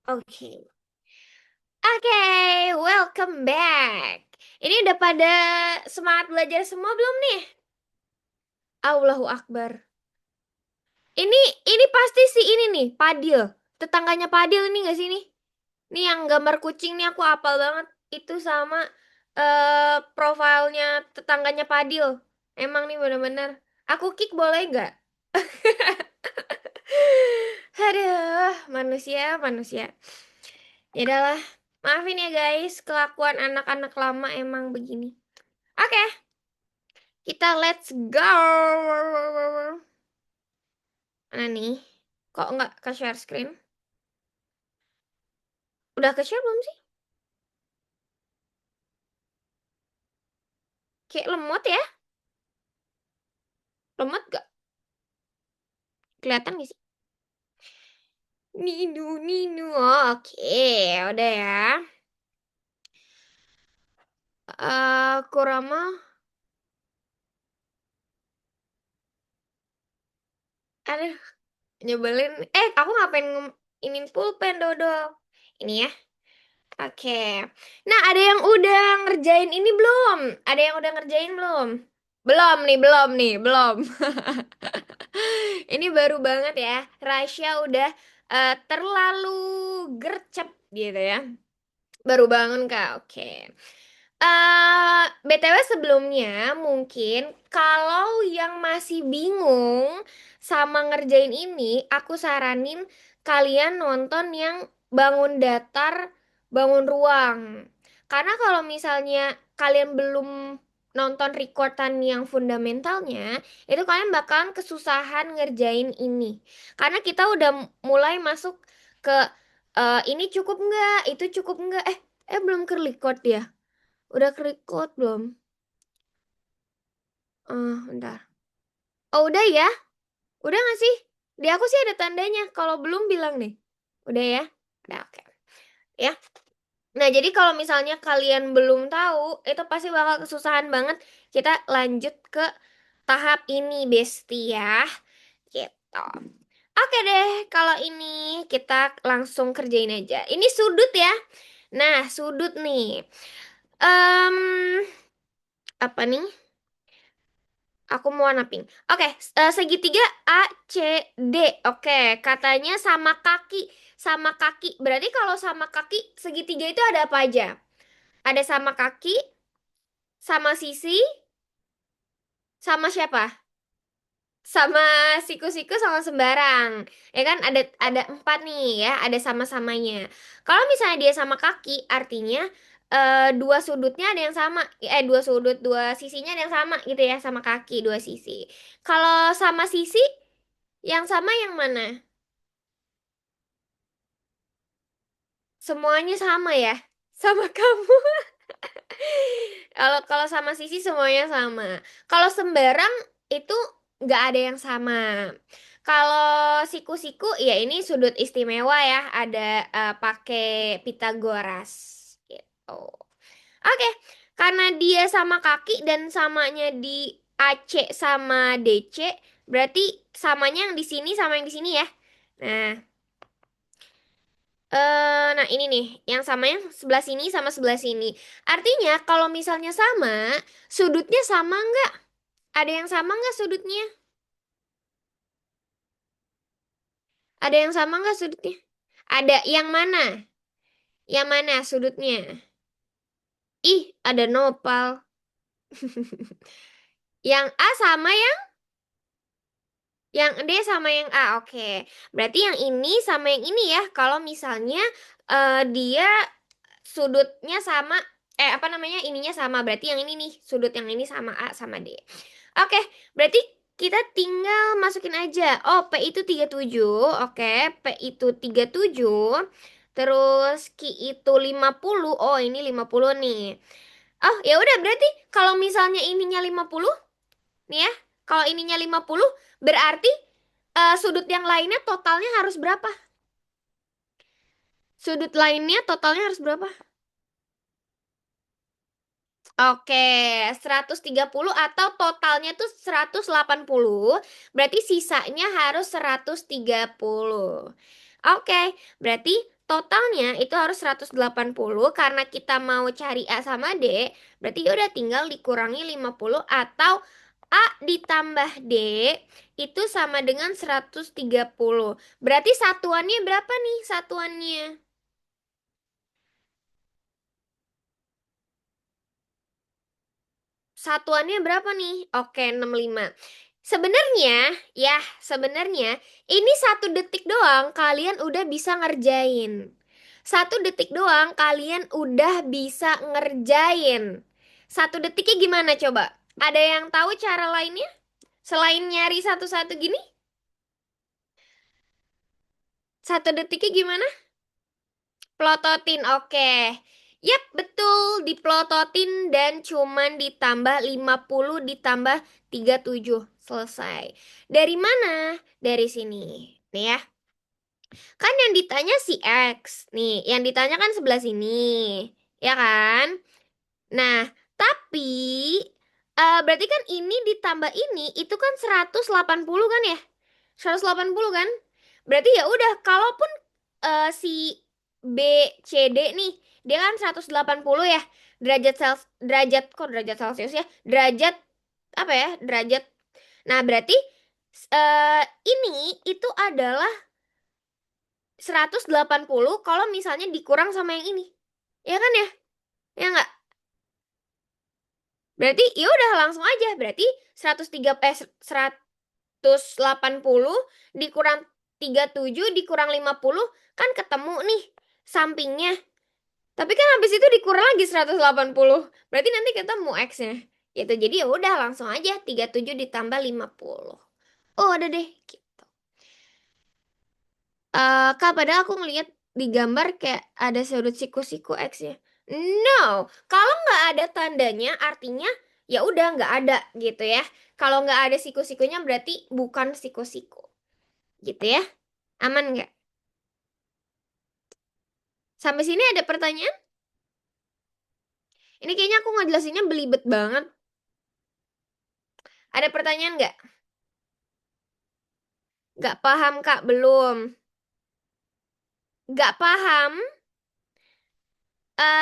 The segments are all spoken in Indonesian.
Oke. Oke, welcome back. Ini udah pada semangat belajar semua belum nih? Allahu Akbar. Ini pasti si ini nih, Padil. Tetangganya Padil ini gak sih ini? Nih yang gambar kucing nih aku hafal banget. Itu sama profilnya tetangganya Padil. Emang nih bener-bener. Aku kick boleh nggak? Aduh, manusia. Ya udahlah. Maafin ya guys, kelakuan anak-anak lama emang begini. Oke, kita let's go. Mana nih? Kok nggak ke share screen? Udah ke share belum sih? Kayak lemot ya? Lemot gak? Kelihatan gak sih? Ninu. Oke, udah ya. Kurama. Aduh, nyebelin. Aku ngapain inin pulpen, Dodol? Ini ya. Oke. Nah, ada yang udah ngerjain ini belum? Ada yang udah ngerjain belum? Belum. Ini baru banget ya. Rasya udah terlalu gercep gitu ya. Baru bangun Kak. Oke. BTW sebelumnya mungkin kalau yang masih bingung sama ngerjain ini, aku saranin kalian nonton yang bangun datar, bangun ruang. Karena kalau misalnya kalian belum nonton recordan yang fundamentalnya, itu kalian bakalan kesusahan ngerjain ini. Karena kita udah mulai masuk ke ini cukup nggak, itu cukup nggak, belum ke record ya. Udah ke-record belum? Bentar. Oh, udah ya? Udah gak sih? Di aku sih ada tandanya. Kalau belum bilang nih. Udah ya? Udah, oke. Ya. Nah, jadi kalau misalnya kalian belum tahu, itu pasti bakal kesusahan banget. Kita lanjut ke tahap ini, bestie ya. Gitu. Oke deh, kalau ini kita langsung kerjain aja. Ini sudut ya. Nah, sudut nih. Em, apa nih? Aku mau warna pink. Oke, segitiga A, C, D. Oke, katanya sama kaki. Sama kaki. Berarti kalau sama kaki, segitiga itu ada apa aja? Ada sama kaki, sama sisi, sama siapa? Sama siku-siku sama sembarang. Ya kan ada empat nih ya, ada sama-samanya. Kalau misalnya dia sama kaki, artinya dua sudutnya ada yang sama. Dua sudut, dua sisinya ada yang sama gitu ya, sama kaki dua sisi. Kalau sama sisi, yang sama yang mana? Semuanya sama ya? Sama kamu. Kalau kalau sama sisi semuanya sama. Kalau sembarang itu nggak ada yang sama. Kalau siku-siku ya ini sudut istimewa ya. Ada pakai Pitagoras gitu. Oke, karena dia sama kaki dan samanya di AC sama DC, berarti samanya yang di sini sama yang di sini ya. Nah, nah ini nih, yang sama yang sebelah sini sama sebelah sini. Artinya kalau misalnya sama, sudutnya sama nggak? Ada yang sama nggak sudutnya? Ada yang sama nggak sudutnya? Ada yang mana? Yang mana sudutnya? Ih, ada nopal. Yang A sama yang D sama yang A. Oke. Berarti yang ini sama yang ini ya. Kalau misalnya dia sudutnya sama, apa namanya, ininya sama, berarti yang ini nih sudut yang ini sama A sama D. Oke, berarti kita tinggal masukin aja. Oh, P itu 37. Oke, P itu 37. Terus Q itu 50. Oh, ini 50 nih. Oh, ya udah berarti kalau misalnya ininya 50 nih ya. Kalau ininya 50 berarti sudut yang lainnya totalnya harus berapa? Sudut lainnya totalnya harus berapa? Oke, 130 atau totalnya tuh 180. Berarti sisanya harus 130. Oke, berarti totalnya itu harus 180 karena kita mau cari A sama D, berarti ya udah tinggal dikurangi 50 atau A ditambah D itu sama dengan 130. Berarti satuannya berapa nih satuannya? Satuannya berapa nih? Oke, 65. Sebenarnya, ya, sebenarnya ini 1 detik doang kalian udah bisa ngerjain. 1 detik doang kalian udah bisa ngerjain. 1 detiknya gimana coba? Ada yang tahu cara lainnya? Selain nyari satu-satu gini? 1 detiknya gimana? Plototin, oke. Yap, betul. Diplototin dan cuman ditambah 50 ditambah 37. Selesai. Dari mana? Dari sini. Nih ya. Kan yang ditanya si X. Nih, yang ditanya kan sebelah sini. Ya kan? Nah, tapi berarti kan ini ditambah ini itu kan 180 kan ya? 180 kan? Berarti ya udah kalaupun si B C D nih, dia kan 180 ya. Derajat kok derajat Celcius ya? Derajat apa ya? Derajat. Nah, berarti ini itu adalah 180 kalau misalnya dikurang sama yang ini. Ya kan ya? Ya nggak? Berarti ya udah langsung aja. Berarti 180 dikurang 37 dikurang 50 kan ketemu nih sampingnya. Tapi kan habis itu dikurang lagi 180. Berarti nanti ketemu X-nya. Gitu. Jadi ya udah langsung aja 37 ditambah 50. Oh, ada deh. Gitu. Kak, padahal aku ngeliat di gambar kayak ada sudut siku-siku X-nya. No, kalau nggak ada tandanya artinya ya udah nggak ada gitu ya. Kalau nggak ada siku-sikunya berarti bukan siku-siku. Gitu ya. Aman nggak? Sampai sini ada pertanyaan? Ini kayaknya aku ngejelasinnya belibet banget. Ada pertanyaan nggak? Nggak paham, Kak? Belum. Nggak paham?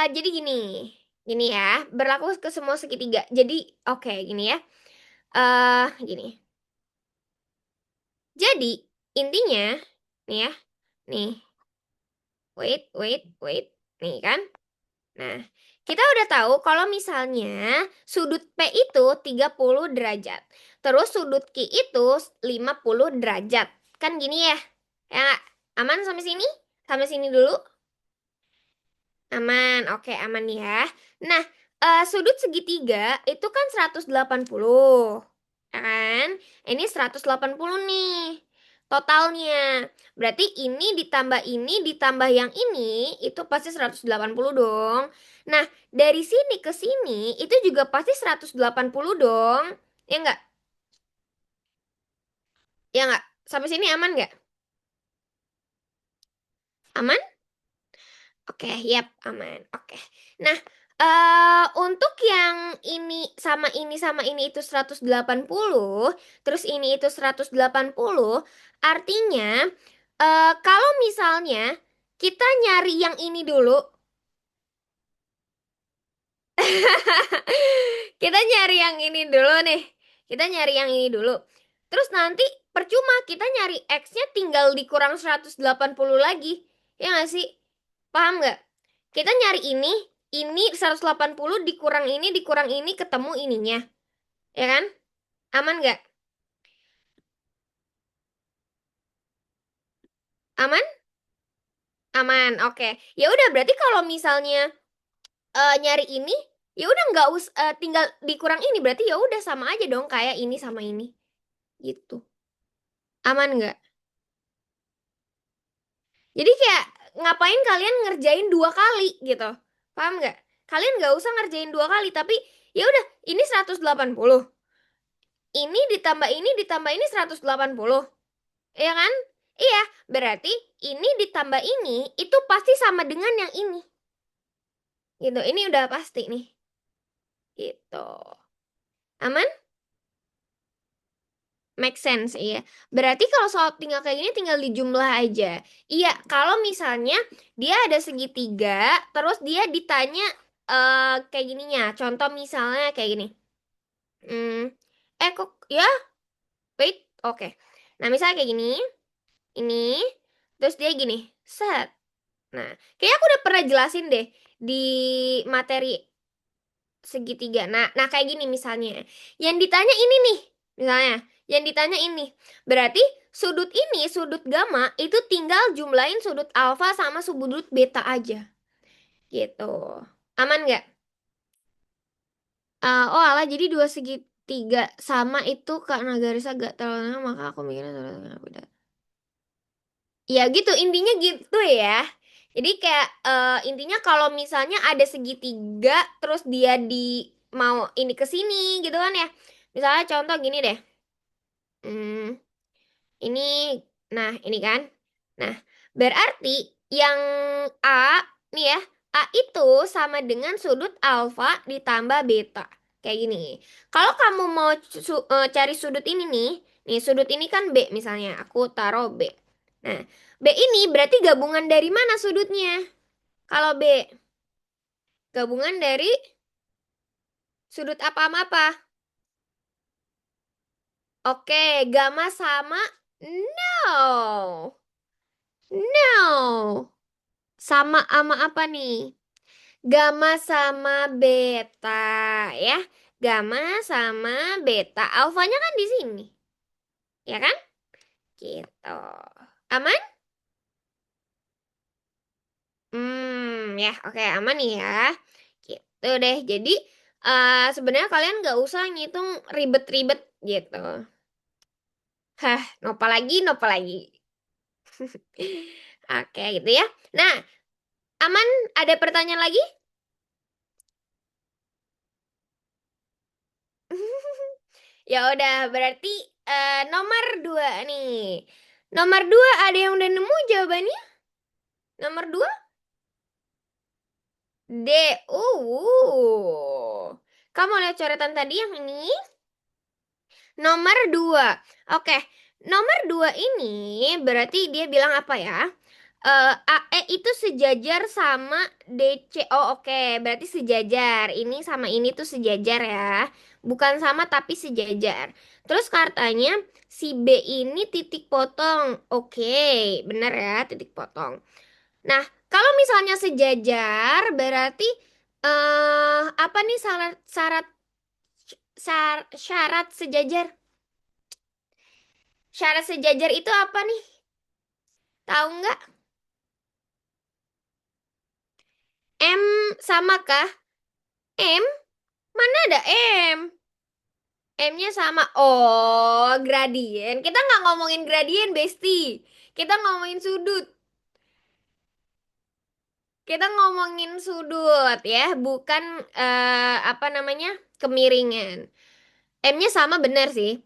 Jadi gini. Gini ya. Berlaku ke semua segitiga. Jadi, oke, gini ya. Gini. Jadi, intinya, nih ya. Nih. Wait. Nih kan. Nah, kita udah tahu kalau misalnya sudut P itu 30 derajat. Terus sudut Q itu 50 derajat. Kan gini ya? Ya nggak? Aman sampai sini? Sampai sini dulu? Aman. Oke, aman ya. Nah, sudut segitiga itu kan 180. Ya kan? Ini 180 nih. Totalnya. Berarti ini ditambah yang ini itu pasti 180 dong. Nah, dari sini ke sini itu juga pasti 180 dong. Ya enggak? Ya enggak? Sampai sini aman enggak? Aman? Oke, yap, aman. Oke. Nah, untuk yang ini itu 180, terus ini itu 180, artinya kalau misalnya kita nyari yang ini dulu, kita nyari yang ini dulu nih. Kita nyari yang ini dulu. Terus nanti percuma kita nyari X-nya tinggal dikurang 180 lagi. Ya nggak sih? Paham nggak? Kita nyari ini 180 dikurang ini, ketemu ininya. Ya kan? Aman nggak? Aman? Aman, oke. Ya udah berarti kalau misalnya nyari ini, ya udah nggak tinggal dikurang ini, berarti ya udah sama aja dong kayak ini sama ini. Gitu. Aman nggak? Jadi kayak ngapain kalian ngerjain 2 kali gitu. Paham nggak? Kalian nggak usah ngerjain 2 kali, tapi ya udah ini 180. Ditambah ini 180. Ya kan? Iya, berarti ini ditambah ini itu pasti sama dengan yang ini. Gitu. Ini udah pasti nih. Gitu. Aman? Make sense, iya. Berarti kalau soal tinggal kayak gini tinggal dijumlah aja. Iya, kalau misalnya dia ada segitiga, terus dia ditanya kayak gininya. Contoh misalnya kayak gini. Hmm, kok ya, wait, oke. Nah, misalnya kayak gini, ini, terus dia gini, set. Nah, kayaknya aku udah pernah jelasin deh di materi segitiga. Nah kayak gini misalnya. Yang ditanya ini nih, misalnya. Yang ditanya ini. Berarti sudut ini, sudut gamma itu tinggal jumlahin sudut alfa sama sudut beta aja. Gitu. Aman nggak? Oh alah, jadi dua segitiga sama itu karena garisnya gak terlalu lama, maka aku mikirnya beda. Ya gitu, intinya gitu ya. Jadi kayak intinya kalau misalnya ada segitiga terus dia di mau ini ke sini gitu kan ya. Misalnya contoh gini deh. Hmm, ini nah ini kan. Nah, berarti yang A nih ya, A itu sama dengan sudut alfa ditambah beta. Kayak gini. Kalau kamu mau cari sudut ini nih sudut ini kan B misalnya. Aku taruh B. Nah, B ini berarti gabungan dari mana sudutnya? Kalau B, gabungan dari sudut apa sama apa? Oke, gamma sama no. No. Sama apa nih? Gamma sama beta ya. Gamma sama beta. Alfanya kan di sini. Ya kan? Gitu. Aman? Ya, oke, aman nih ya. Gitu deh. Jadi sebenarnya kalian nggak usah ngitung ribet-ribet gitu. Hah, nopa lagi, nopa lagi. Oke, gitu ya. Nah, aman? Ada pertanyaan lagi? Ya udah, berarti nomor 2 nih. Nomor 2 ada yang udah nemu jawabannya? Nomor 2 D. Kamu lihat coretan tadi yang ini? Nomor 2. Oke, nomor 2 ini berarti dia bilang apa ya? AE itu sejajar sama DC. Oh, oke, berarti sejajar. Ini sama ini tuh sejajar ya. Bukan sama tapi sejajar. Terus katanya si B ini titik potong. Oke, bener ya, titik potong. Nah, kalau misalnya sejajar berarti apa nih syarat syarat syarat sejajar? Syarat sejajar itu apa nih? Tahu nggak? M sama kah? M? Mana ada M? M-nya sama. Oh, gradien. Kita nggak ngomongin gradien, Besti. Kita ngomongin sudut. Kita ngomongin sudut ya, bukan apa namanya? Kemiringan. M-nya sama bener sih.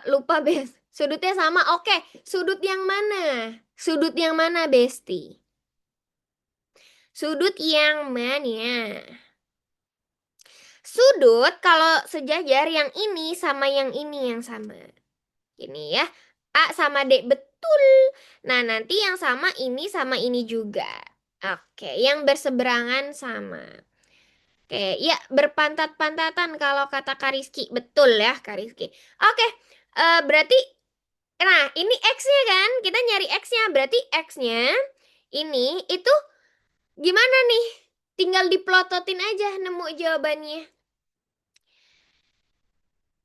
Lupa, Bes. Sudutnya sama. Oke, sudut yang mana? Sudut yang mana, Besti? Sudut yang mana? Sudut kalau sejajar yang ini sama yang ini yang sama. Ini ya. A sama D betul. Nah, nanti yang sama ini juga. Oke, yang berseberangan sama. Oke, ya berpantat-pantatan kalau kata Kariski. Betul ya, Kariski. Oke, berarti nah, ini X-nya kan? Kita nyari X-nya. Berarti X-nya ini itu gimana nih? Tinggal diplototin aja nemu jawabannya.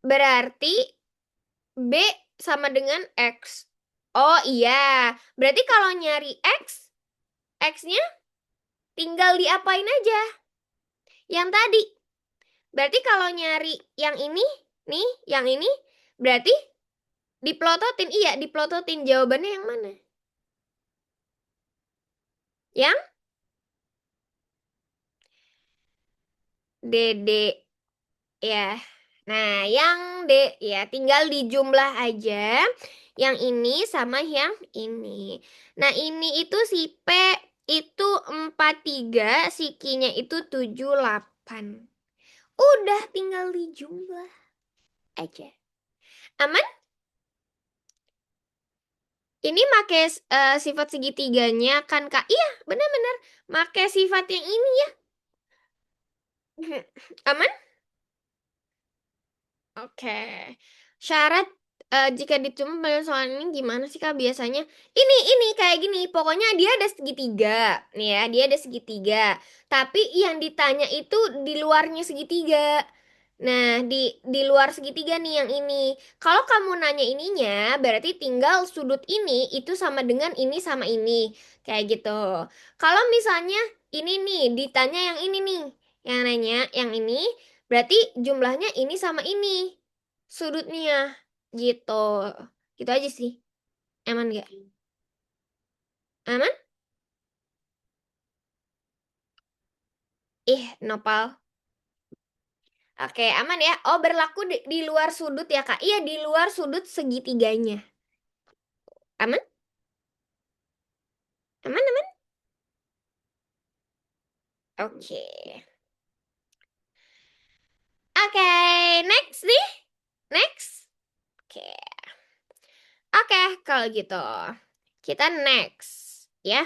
Berarti B sama dengan X. Oh iya, berarti kalau nyari X, X-nya tinggal diapain aja? Yang tadi. Berarti kalau nyari yang ini, nih, yang ini, berarti diplototin. Iya, diplototin. Jawabannya yang mana? Yang DD ya. Nah, yang D ya tinggal dijumlah aja. Yang ini sama yang ini. Nah, ini itu si P itu 43, si Q-nya itu 78. Udah tinggal dijumlah aja. Aman? Ini make sifat segitiganya kan, Kak? Iya, benar-benar. Make sifat yang ini ya. Aman? Oke. Syarat jika ditumpuk pada soal ini gimana sih Kak biasanya? Ini kayak gini. Pokoknya dia ada segitiga. Nih ya, dia ada segitiga. Tapi yang ditanya itu di luarnya segitiga. Nah, di luar segitiga nih yang ini. Kalau kamu nanya ininya, berarti tinggal sudut ini itu sama dengan ini sama ini. Kayak gitu. Kalau misalnya ini nih, ditanya yang ini nih. Yang nanya yang ini, berarti jumlahnya ini sama ini. Sudutnya. Gitu. Gitu aja sih. Aman gak? Aman? Ih, nopal. Oke, aman ya. Oh, berlaku di luar sudut ya, Kak? Iya, di luar sudut segitiganya. Aman? Aman, aman? Oke. Oke, next nih. Next. Oke. Oke, kalau gitu. Kita next. Ya.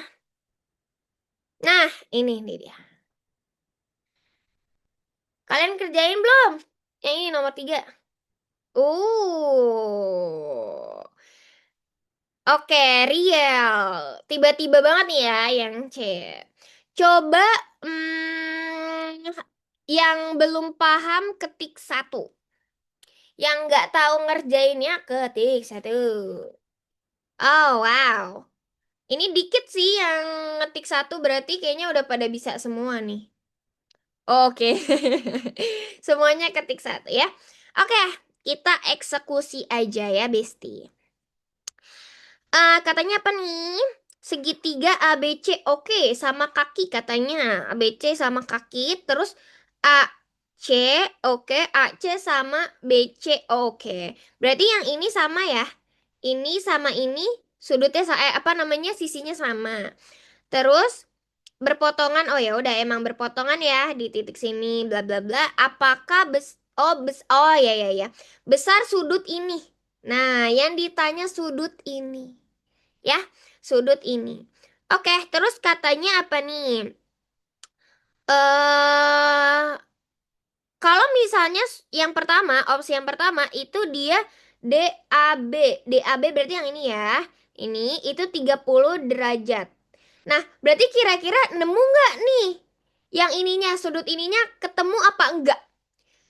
Nah, ini nih dia. Kalian kerjain belum? Yang ini nomor 3. Oke, real. Tiba-tiba banget nih ya yang C. Coba yang belum paham ketik 1. Yang nggak tahu ngerjainnya ketik 1. Oh, wow. Ini dikit sih yang ngetik 1 berarti kayaknya udah pada bisa semua nih. Oke. Semuanya ketik 1 ya. Oke, kita eksekusi aja ya, Besti. Katanya apa nih? Segitiga ABC oke sama kaki katanya. ABC sama kaki terus AC oke, AC sama BC oke. Berarti yang ini sama ya. Ini sama ini sudutnya apa namanya? Sisinya sama. Terus berpotongan. Oh ya udah emang berpotongan ya di titik sini bla bla bla. Apakah oh ya ya ya. Besar sudut ini. Nah, yang ditanya sudut ini ya, sudut ini. Oke, terus katanya apa nih? Eh, kalau misalnya yang pertama, opsi yang pertama itu dia DAB. DAB berarti yang ini ya. Ini itu 30 derajat. Nah, berarti kira-kira nemu nggak nih? Yang ininya, sudut ininya ketemu apa enggak?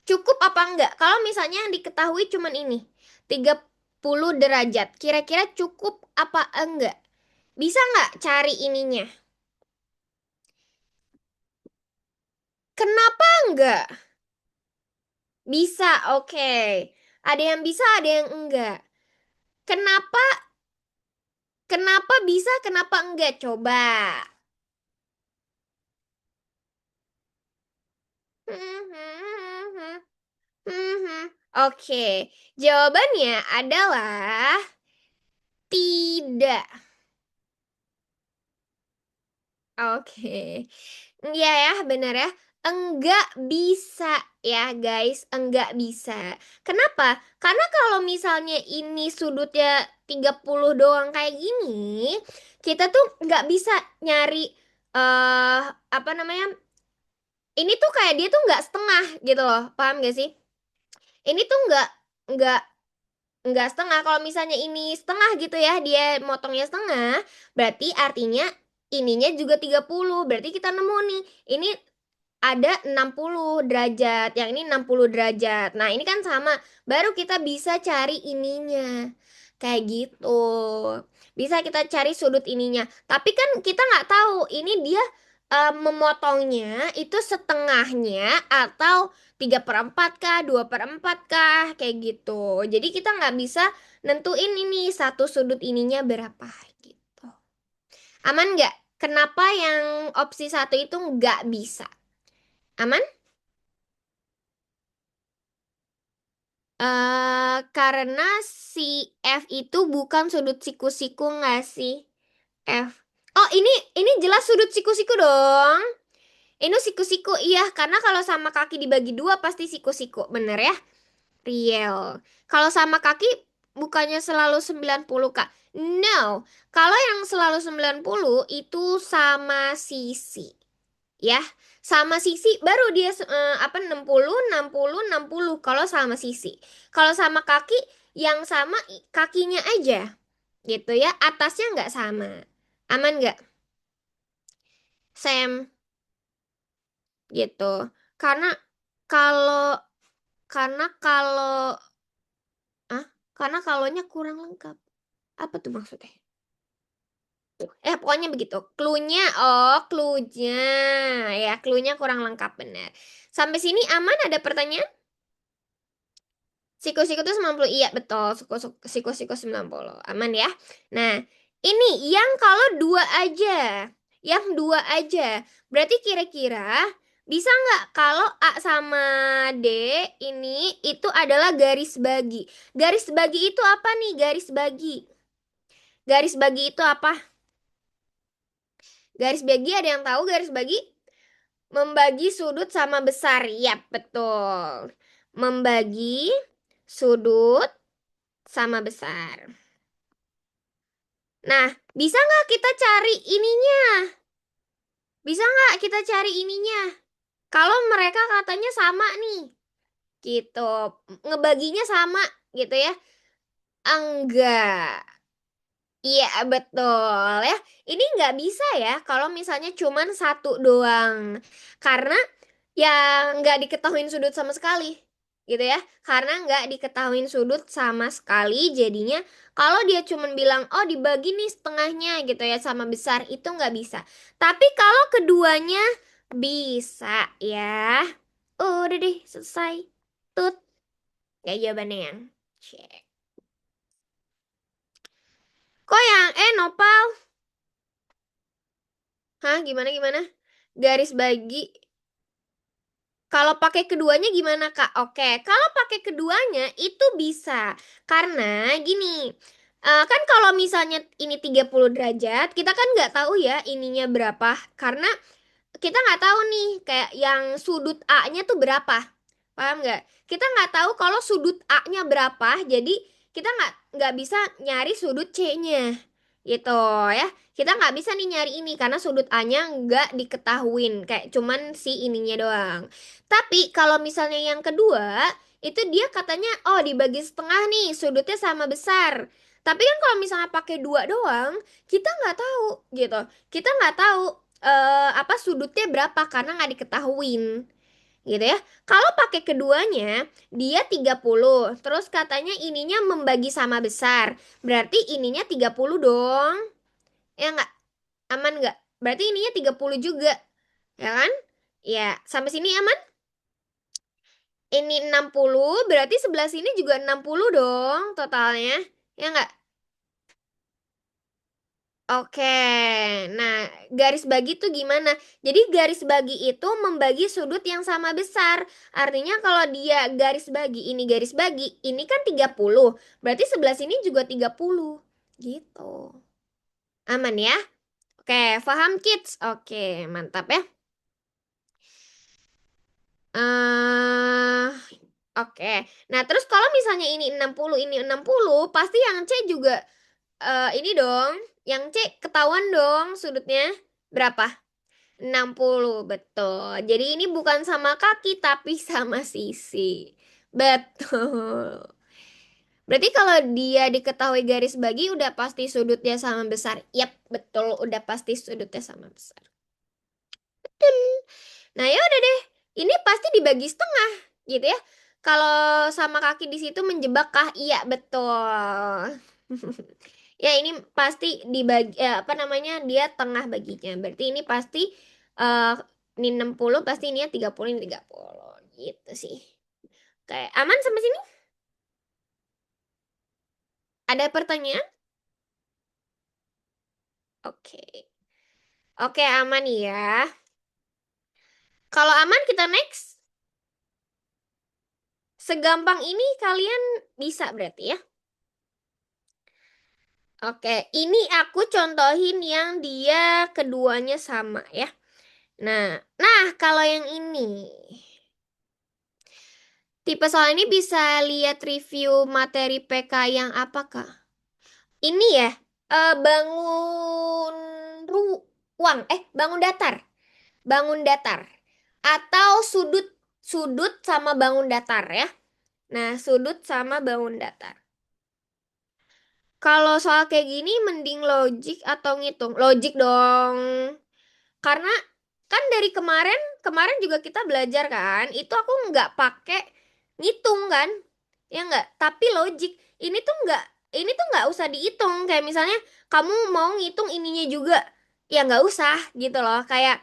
Cukup apa enggak? Kalau misalnya yang diketahui cuman ini, 30 derajat. Kira-kira cukup apa enggak? Bisa nggak cari ininya? Kenapa enggak? Bisa, oke. Ada yang bisa, ada yang enggak. Kenapa? Kenapa bisa, kenapa enggak? Coba. Oke, jawabannya adalah tidak. Oke. Iya ya, benar ya. Enggak bisa ya guys, enggak bisa. Kenapa? Karena kalau misalnya ini sudutnya 30 doang kayak gini, kita tuh nggak bisa nyari apa namanya? Ini tuh kayak dia tuh nggak setengah gitu loh. Paham gak sih? Ini tuh nggak nggak setengah. Kalau misalnya ini setengah gitu ya, dia motongnya setengah, berarti artinya ininya juga 30. Berarti kita nemu nih. Ini ada 60 derajat, yang ini 60 derajat. Nah, ini kan sama. Baru kita bisa cari ininya. Kayak gitu. Bisa kita cari sudut ininya. Tapi kan kita nggak tahu ini dia memotongnya itu setengahnya atau 3/4 kah, 2/4 kah, kayak gitu. Jadi kita nggak bisa nentuin ini satu sudut ininya berapa gitu. Aman nggak? Kenapa yang opsi 1 itu nggak bisa? Aman? Karena si F itu bukan sudut siku-siku nggak sih? F. Oh, ini jelas sudut siku-siku dong. Ini siku-siku, iya. Karena kalau sama kaki dibagi 2 pasti siku-siku. Bener ya? Real. Kalau sama kaki bukannya selalu 90, Kak. No. Kalau yang selalu 90 itu sama sisi. Ya. Sama sisi baru dia apa 60, 60, 60 kalau sama sisi. Kalau sama kaki yang sama kakinya aja. Gitu ya. Atasnya nggak sama. Aman nggak? Sam gitu. Karena kalau karena kalau ah karena kalonya kurang lengkap. Apa tuh maksudnya? Pokoknya begitu. Cluenya. Ya, cluenya kurang lengkap benar. Sampai sini aman ada pertanyaan? Siku-siku tuh 90. Iya, betul. Siku-siku 90. Aman ya. Nah, ini yang kalau dua aja. Yang dua aja. Berarti kira-kira bisa nggak kalau A sama D ini itu adalah garis bagi. Garis bagi itu apa nih? Garis bagi. Garis bagi itu apa? Garis bagi ada yang tahu garis bagi? Membagi sudut sama besar. Yap, betul. Membagi sudut sama besar. Nah, bisa nggak kita cari ininya? Bisa nggak kita cari ininya? Kalau mereka katanya sama nih, gitu. Ngebaginya sama, gitu ya. Enggak. Iya, betul ya. Ini nggak bisa ya kalau misalnya cuman satu doang. Karena ya nggak diketahuin sudut sama sekali. Gitu ya. Karena nggak diketahuin sudut sama sekali. Jadinya kalau dia cuman bilang, oh dibagi nih setengahnya gitu ya sama besar. Itu nggak bisa. Tapi kalau keduanya bisa ya. Udah deh selesai. Tut. Ya jawabannya yang. Cek. Kok yang Nopal? Hah, gimana gimana? Garis bagi. Kalau pakai keduanya gimana, Kak? Oke, kalau pakai keduanya itu bisa. Karena gini, kan kalau misalnya ini 30 derajat, kita kan nggak tahu ya ininya berapa. Karena kita nggak tahu nih, kayak yang sudut A-nya tuh berapa. Paham nggak? Kita nggak tahu kalau sudut A-nya berapa, jadi kita nggak bisa nyari sudut C-nya. Gitu ya. Kita nggak bisa nih nyari ini karena sudut A-nya nggak diketahuin. Kayak cuman si ininya doang. Tapi kalau misalnya yang kedua, itu dia katanya, oh dibagi setengah nih, sudutnya sama besar. Tapi kan kalau misalnya pakai dua doang, kita nggak tahu gitu. Kita nggak tahu apa sudutnya berapa karena nggak diketahuin gitu ya. Kalau pakai keduanya, dia 30. Terus katanya ininya membagi sama besar. Berarti ininya 30 dong. Ya nggak? Aman nggak? Berarti ininya 30 juga. Ya kan? Ya, sampai sini aman? Ini 60, berarti sebelah sini juga 60 dong totalnya. Ya nggak? Oke, nah garis bagi tuh gimana? Jadi garis bagi itu membagi sudut yang sama besar. Artinya kalau dia garis bagi, ini garis bagi, ini kan 30. Berarti sebelah sini juga 30. Gitu. Aman ya? Oke, paham kids? Oke, mantap ya. eh oke. Nah, terus kalau misalnya ini 60, ini 60, pasti yang C juga ini dong. Yang C ketahuan dong sudutnya berapa? 60 betul. Jadi ini bukan sama kaki tapi sama sisi. Betul. Berarti kalau dia diketahui garis bagi udah pasti sudutnya sama besar. Yap, betul udah pasti sudutnya sama besar. Nah, ya udah deh. Ini pasti dibagi setengah gitu ya. Kalau sama kaki di situ menjebak kah? Iya, betul. Ya, ini pasti dibagi apa namanya? Dia tengah baginya. Berarti ini pasti eh ini 60 pasti ini ya 30 ini 30 gitu sih. Kayak aman sampai sini? Ada pertanyaan? Oke. Oke, aman ya. Kalau aman kita next. Segampang ini kalian bisa berarti ya. Oke, ini aku contohin yang dia keduanya sama ya. Nah, kalau yang ini Tipe soal ini bisa lihat review materi PK yang apa, Kak? Ini ya, bangun ruang, bangun datar. Bangun datar. Atau sudut, sudut sama bangun datar ya. Nah, sudut sama bangun datar. Kalau soal kayak gini mending logik atau ngitung? Logik dong. Karena kan dari kemarin, kemarin juga kita belajar kan, itu aku nggak pakai ngitung kan, ya nggak. Tapi logik ini tuh nggak usah dihitung. Kayak misalnya kamu mau ngitung ininya juga, ya nggak usah gitu loh. Kayak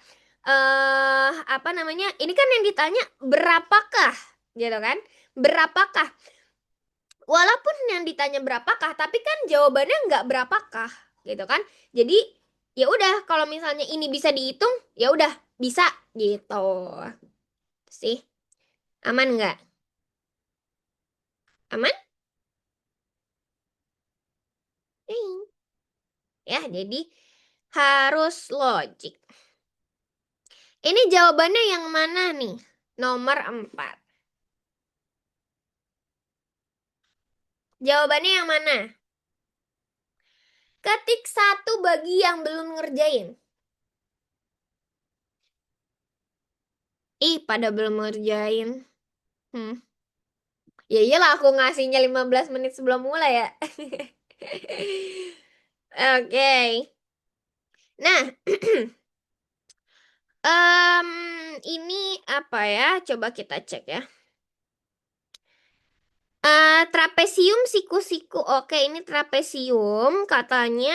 apa namanya? Ini kan yang ditanya berapakah, gitu kan? Berapakah? Walaupun yang ditanya berapakah, tapi kan jawabannya nggak berapakah, gitu kan? Jadi ya udah, kalau misalnya ini bisa dihitung, ya udah bisa gitu sih. Aman nggak? Aman? Hmm. Ya, jadi harus logik. Ini jawabannya yang mana nih? Nomor 4. Jawabannya yang mana? Ketik satu bagi yang belum ngerjain. Ih, pada belum ngerjain. Hmm. Ya iyalah aku ngasihnya 15 menit sebelum mulai ya. Oke. Nah, em, ini apa ya? Coba kita cek ya. Trapesium siku-siku. Oke, ini trapesium katanya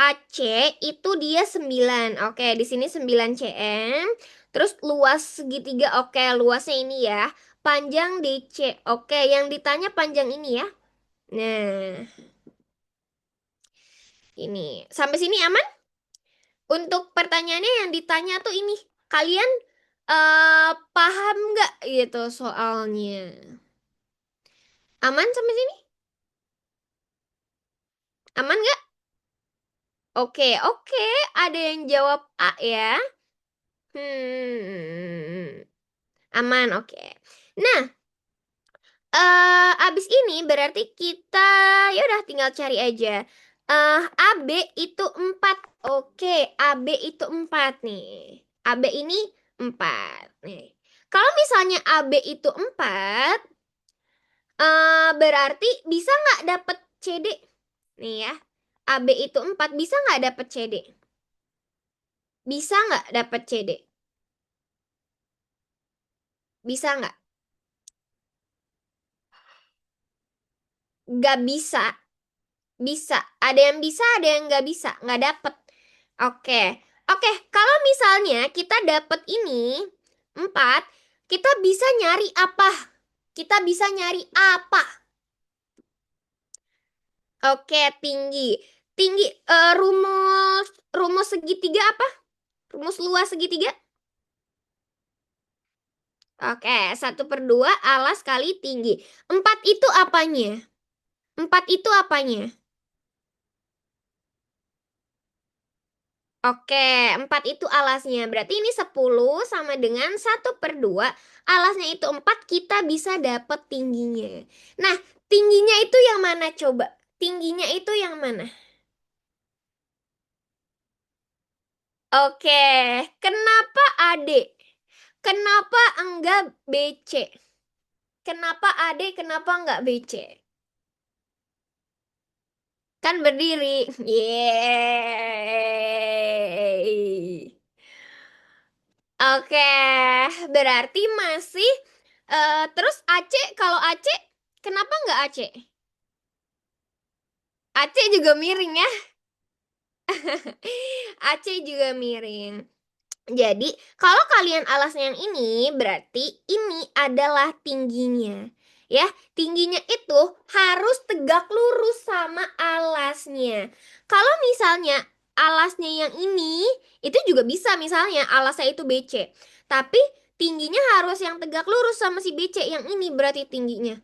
AC itu dia 9. Oke, di sini 9 cm. Terus luas segitiga. Oke, luasnya ini ya. Panjang DC. Oke, yang ditanya panjang ini ya. Nah, ini. Sampai sini aman? Untuk pertanyaannya yang ditanya tuh ini. Kalian paham nggak gitu soalnya? Aman sampai sini? Aman nggak? Oke, oke. Ada yang jawab A ya. Aman, oke. Nah, abis ini berarti kita ya udah tinggal cari aja. AB itu 4. Oke, AB itu 4 nih. AB ini 4 nih. Kalau misalnya AB itu 4, berarti bisa nggak dapet CD? Nih ya. AB itu 4 bisa nggak dapet CD? Bisa nggak dapet CD? Bisa nggak? Nggak bisa. Bisa. Ada yang bisa, ada yang nggak bisa. Nggak dapet. Oke. Oke, kalau misalnya kita dapet ini 4, kita bisa nyari apa? Kita bisa nyari apa? Oke, tinggi. Tinggi, rumus rumus segitiga apa? Rumus luas segitiga? Oke, 1/2 alas kali tinggi. 4 itu apanya? 4 itu apanya? Oke, 4 itu alasnya. Berarti ini 10 sama dengan 1/2. Alasnya itu 4, kita bisa dapat tingginya. Nah, tingginya itu yang mana coba? Tingginya itu yang mana? Oke, kenapa AD? Kenapa enggak BC? Kenapa AD, kenapa enggak BC? Kan berdiri. Yeay. Oke, berarti masih terus AC, kalau AC kenapa nggak AC? AC juga miring ya. AC juga miring. Jadi, kalau kalian alasnya yang ini, berarti ini adalah tingginya. Ya, tingginya itu harus tegak lurus sama alasnya. Kalau misalnya alasnya yang ini, itu juga bisa misalnya alasnya itu BC. Tapi tingginya harus yang tegak lurus sama si BC yang ini berarti tingginya.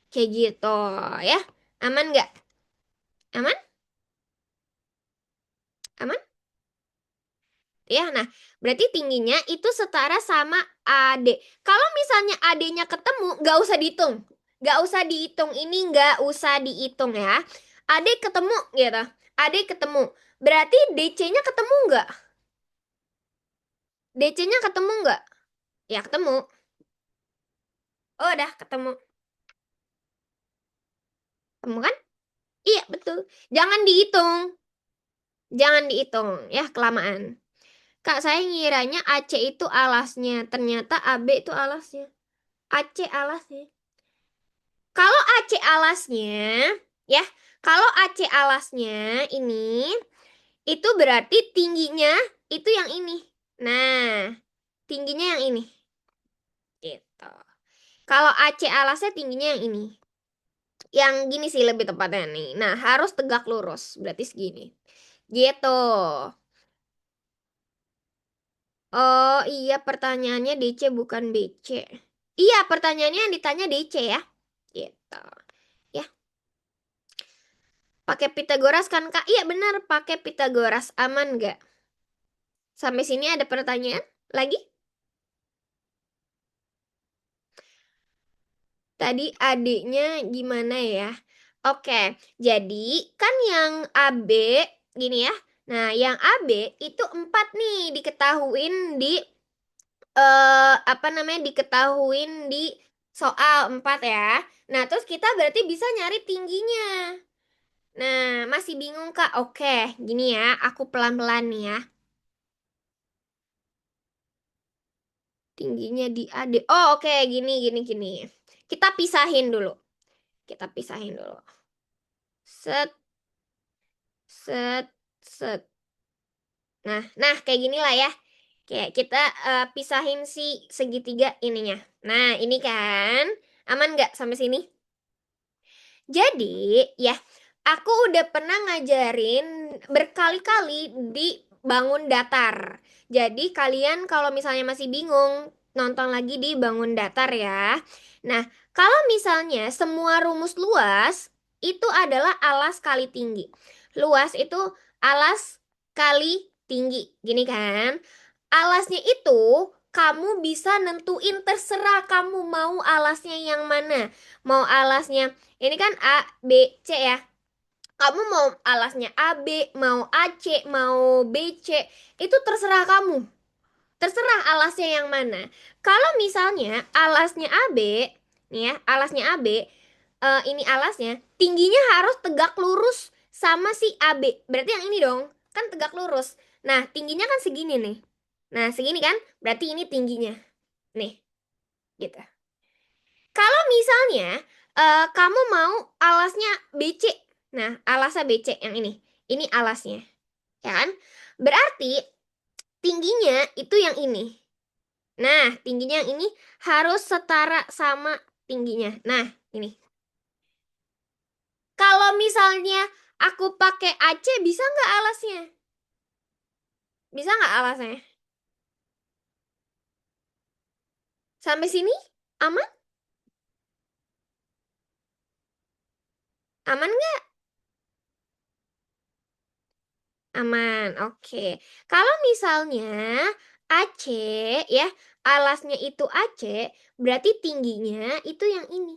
Kayak gitu ya. Aman nggak? Aman? Aman? Ya, nah berarti tingginya itu setara sama AD. Kalau misalnya AD-nya ketemu, nggak usah dihitung. Nggak usah dihitung, ini nggak usah dihitung ya. AD ketemu gitu. AD ketemu. Berarti DC-nya ketemu nggak? DC-nya ketemu nggak? Ya ketemu. Oh, udah ketemu. Ketemu kan? Iya, betul. Jangan dihitung. Jangan dihitung ya, kelamaan. Kak, saya ngiranya AC itu alasnya. Ternyata AB itu alasnya. AC alasnya. Kalau AC alasnya, ya, kalau AC alasnya ini, itu berarti tingginya itu yang ini. Nah, tingginya yang ini. Gitu. Kalau AC alasnya tingginya yang ini. Yang gini sih lebih tepatnya nih. Nah, harus tegak lurus. Berarti segini. Gitu. Oh iya, pertanyaannya DC bukan BC. Iya, pertanyaannya yang ditanya DC ya. Gitu. Ya, pakai Pitagoras kan Kak? Iya benar, pakai Pitagoras. Aman nggak? Sampai sini ada pertanyaan lagi? Tadi adiknya gimana ya? Oke, jadi kan yang AB gini ya. Nah, yang AB itu 4 nih diketahuin di apa namanya, diketahuin di soal 4 ya. Nah, terus kita berarti bisa nyari tingginya. Nah, masih bingung Kak? Oke, gini ya, aku pelan-pelan nih ya. Tingginya di AD. Oh, oke, gini gini gini. Kita pisahin dulu. Kita pisahin dulu. Set, set, set. Nah, kayak gini lah ya. Kayak kita pisahin si segitiga ininya. Nah, ini kan. Aman nggak sampai sini? Jadi, ya, aku udah pernah ngajarin berkali-kali di bangun datar. Jadi, kalian kalau misalnya masih bingung, nonton lagi di bangun datar ya. Nah, kalau misalnya semua rumus luas itu adalah alas kali tinggi. Luas itu alas kali tinggi, gini kan? Alasnya itu kamu bisa nentuin, terserah kamu mau alasnya yang mana. Mau alasnya ini kan A, B, C ya. Kamu mau alasnya AB, mau AC, mau BC, itu terserah kamu. Terserah alasnya yang mana. Kalau misalnya alasnya AB, nih ya, alasnya AB, ini alasnya, tingginya harus tegak lurus sama si AB. Berarti yang ini dong, kan tegak lurus. Nah, tingginya kan segini nih. Nah, segini kan, berarti ini tingginya. Nih, gitu. Kalau misalnya kamu mau alasnya BC. Nah, alasnya BC yang ini. Ini alasnya. Ya kan? Berarti tingginya itu yang ini. Nah, tingginya yang ini harus setara sama tingginya. Nah, ini. Kalau misalnya aku pakai AC, bisa nggak alasnya? Bisa nggak alasnya? Sampai sini? Aman? Aman nggak? Aman, oke. Kalau misalnya AC ya, alasnya itu AC, berarti tingginya itu yang ini.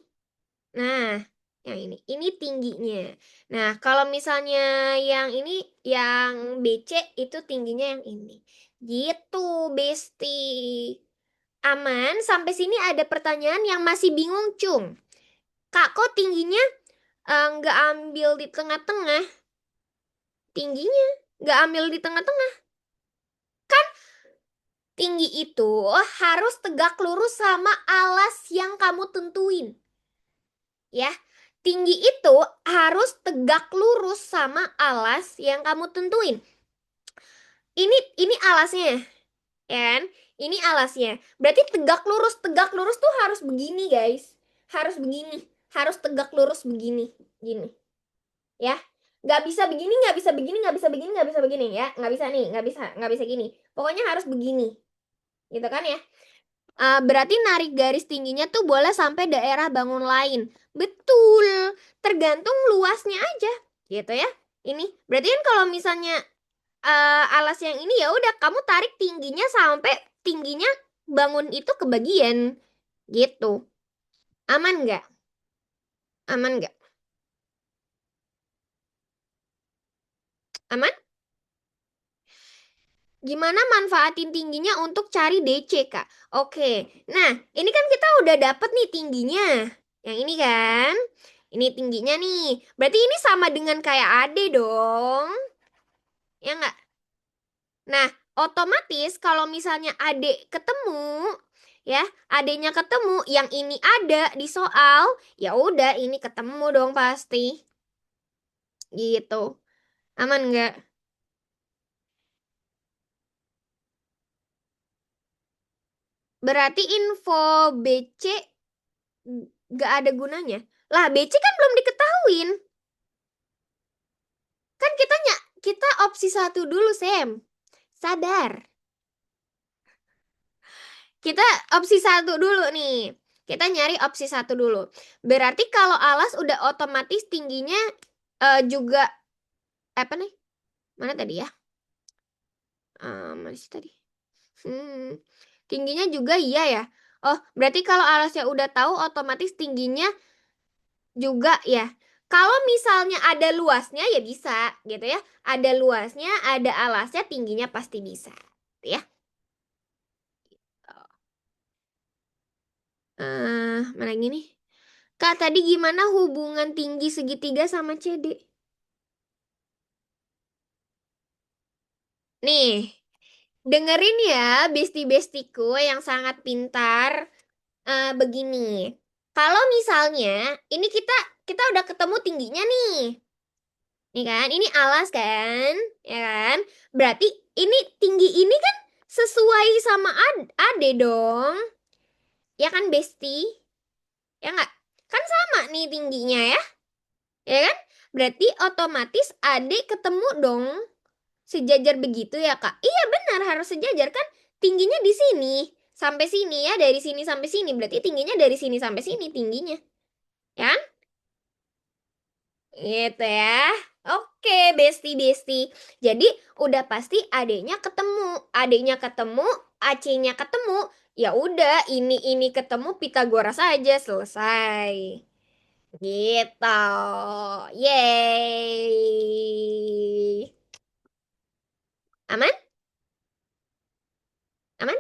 Nah, yang ini. Ini tingginya. Nah, kalau misalnya yang ini, yang BC itu tingginya yang ini. Gitu, Besti. Aman, sampai sini ada pertanyaan yang masih bingung, Cung. Kak, kok tingginya nggak ambil di tengah-tengah? Tingginya nggak ambil di tengah-tengah. Tinggi itu harus tegak lurus sama alas yang kamu tentuin. Ya, tinggi itu harus tegak lurus sama alas yang kamu tentuin. Ini alasnya, ya kan? Ini alasnya. Berarti tegak lurus tuh harus begini, guys. Harus begini, harus tegak lurus begini, gini. Ya, nggak bisa begini, nggak bisa begini, nggak bisa begini, nggak bisa begini, ya, nggak bisa nih, nggak bisa gini. Pokoknya harus begini, gitu kan ya? Berarti narik garis tingginya tuh boleh sampai daerah bangun lain. Betul, tergantung luasnya aja, gitu ya. Ini berarti kan kalau misalnya alas yang ini ya udah kamu tarik tingginya sampai tingginya bangun itu kebagian gitu. Aman nggak? Aman nggak? Aman? Gimana manfaatin tingginya untuk cari DC, Kak? Oke. Nah, ini kan kita udah dapet nih tingginya. Yang ini kan? Ini tingginya nih. Berarti ini sama dengan kayak AD dong. Ya nggak? Nah, otomatis kalau misalnya adik ketemu, ya, adiknya ketemu, yang ini ada di soal, ya udah ini ketemu dong pasti. Gitu. Aman nggak? Berarti info BC nggak ada gunanya. Lah, BC kan belum diketahuin. Kan kita opsi satu dulu, Sam. Sadar. Kita opsi satu dulu nih. Kita nyari opsi satu dulu. Berarti kalau alas udah otomatis tingginya juga apa nih? Mana tadi ya? Mana sih tadi? Hmm, tingginya juga iya ya. Oh, berarti kalau alasnya udah tahu otomatis tingginya juga ya. Kalau misalnya ada luasnya ya bisa gitu ya. Ada luasnya, ada alasnya, tingginya pasti bisa. Gitu ya. Mana gini? Kak, tadi gimana hubungan tinggi segitiga sama CD? Nih, dengerin ya, besti-bestiku yang sangat pintar. Begini, kalau misalnya ini kita udah ketemu tingginya nih, nih kan? Ini alas kan, ya kan? Berarti ini tinggi ini kan sesuai sama Ade dong, ya kan, Besti? Ya nggak? Kan sama nih tingginya ya, ya kan? Berarti otomatis Ade ketemu dong sejajar begitu ya Kak? Iya benar harus sejajar kan? Tingginya di sini sampai sini ya, dari sini sampai sini berarti tingginya dari sini sampai sini tingginya, ya kan? Gitu ya. Oke, besti-besti. Jadi udah pasti adeknya ketemu. Adeknya ketemu, AC-nya ketemu. Ya udah, ini ketemu Pitagoras aja selesai. Gitu. Yeay. Aman? Aman?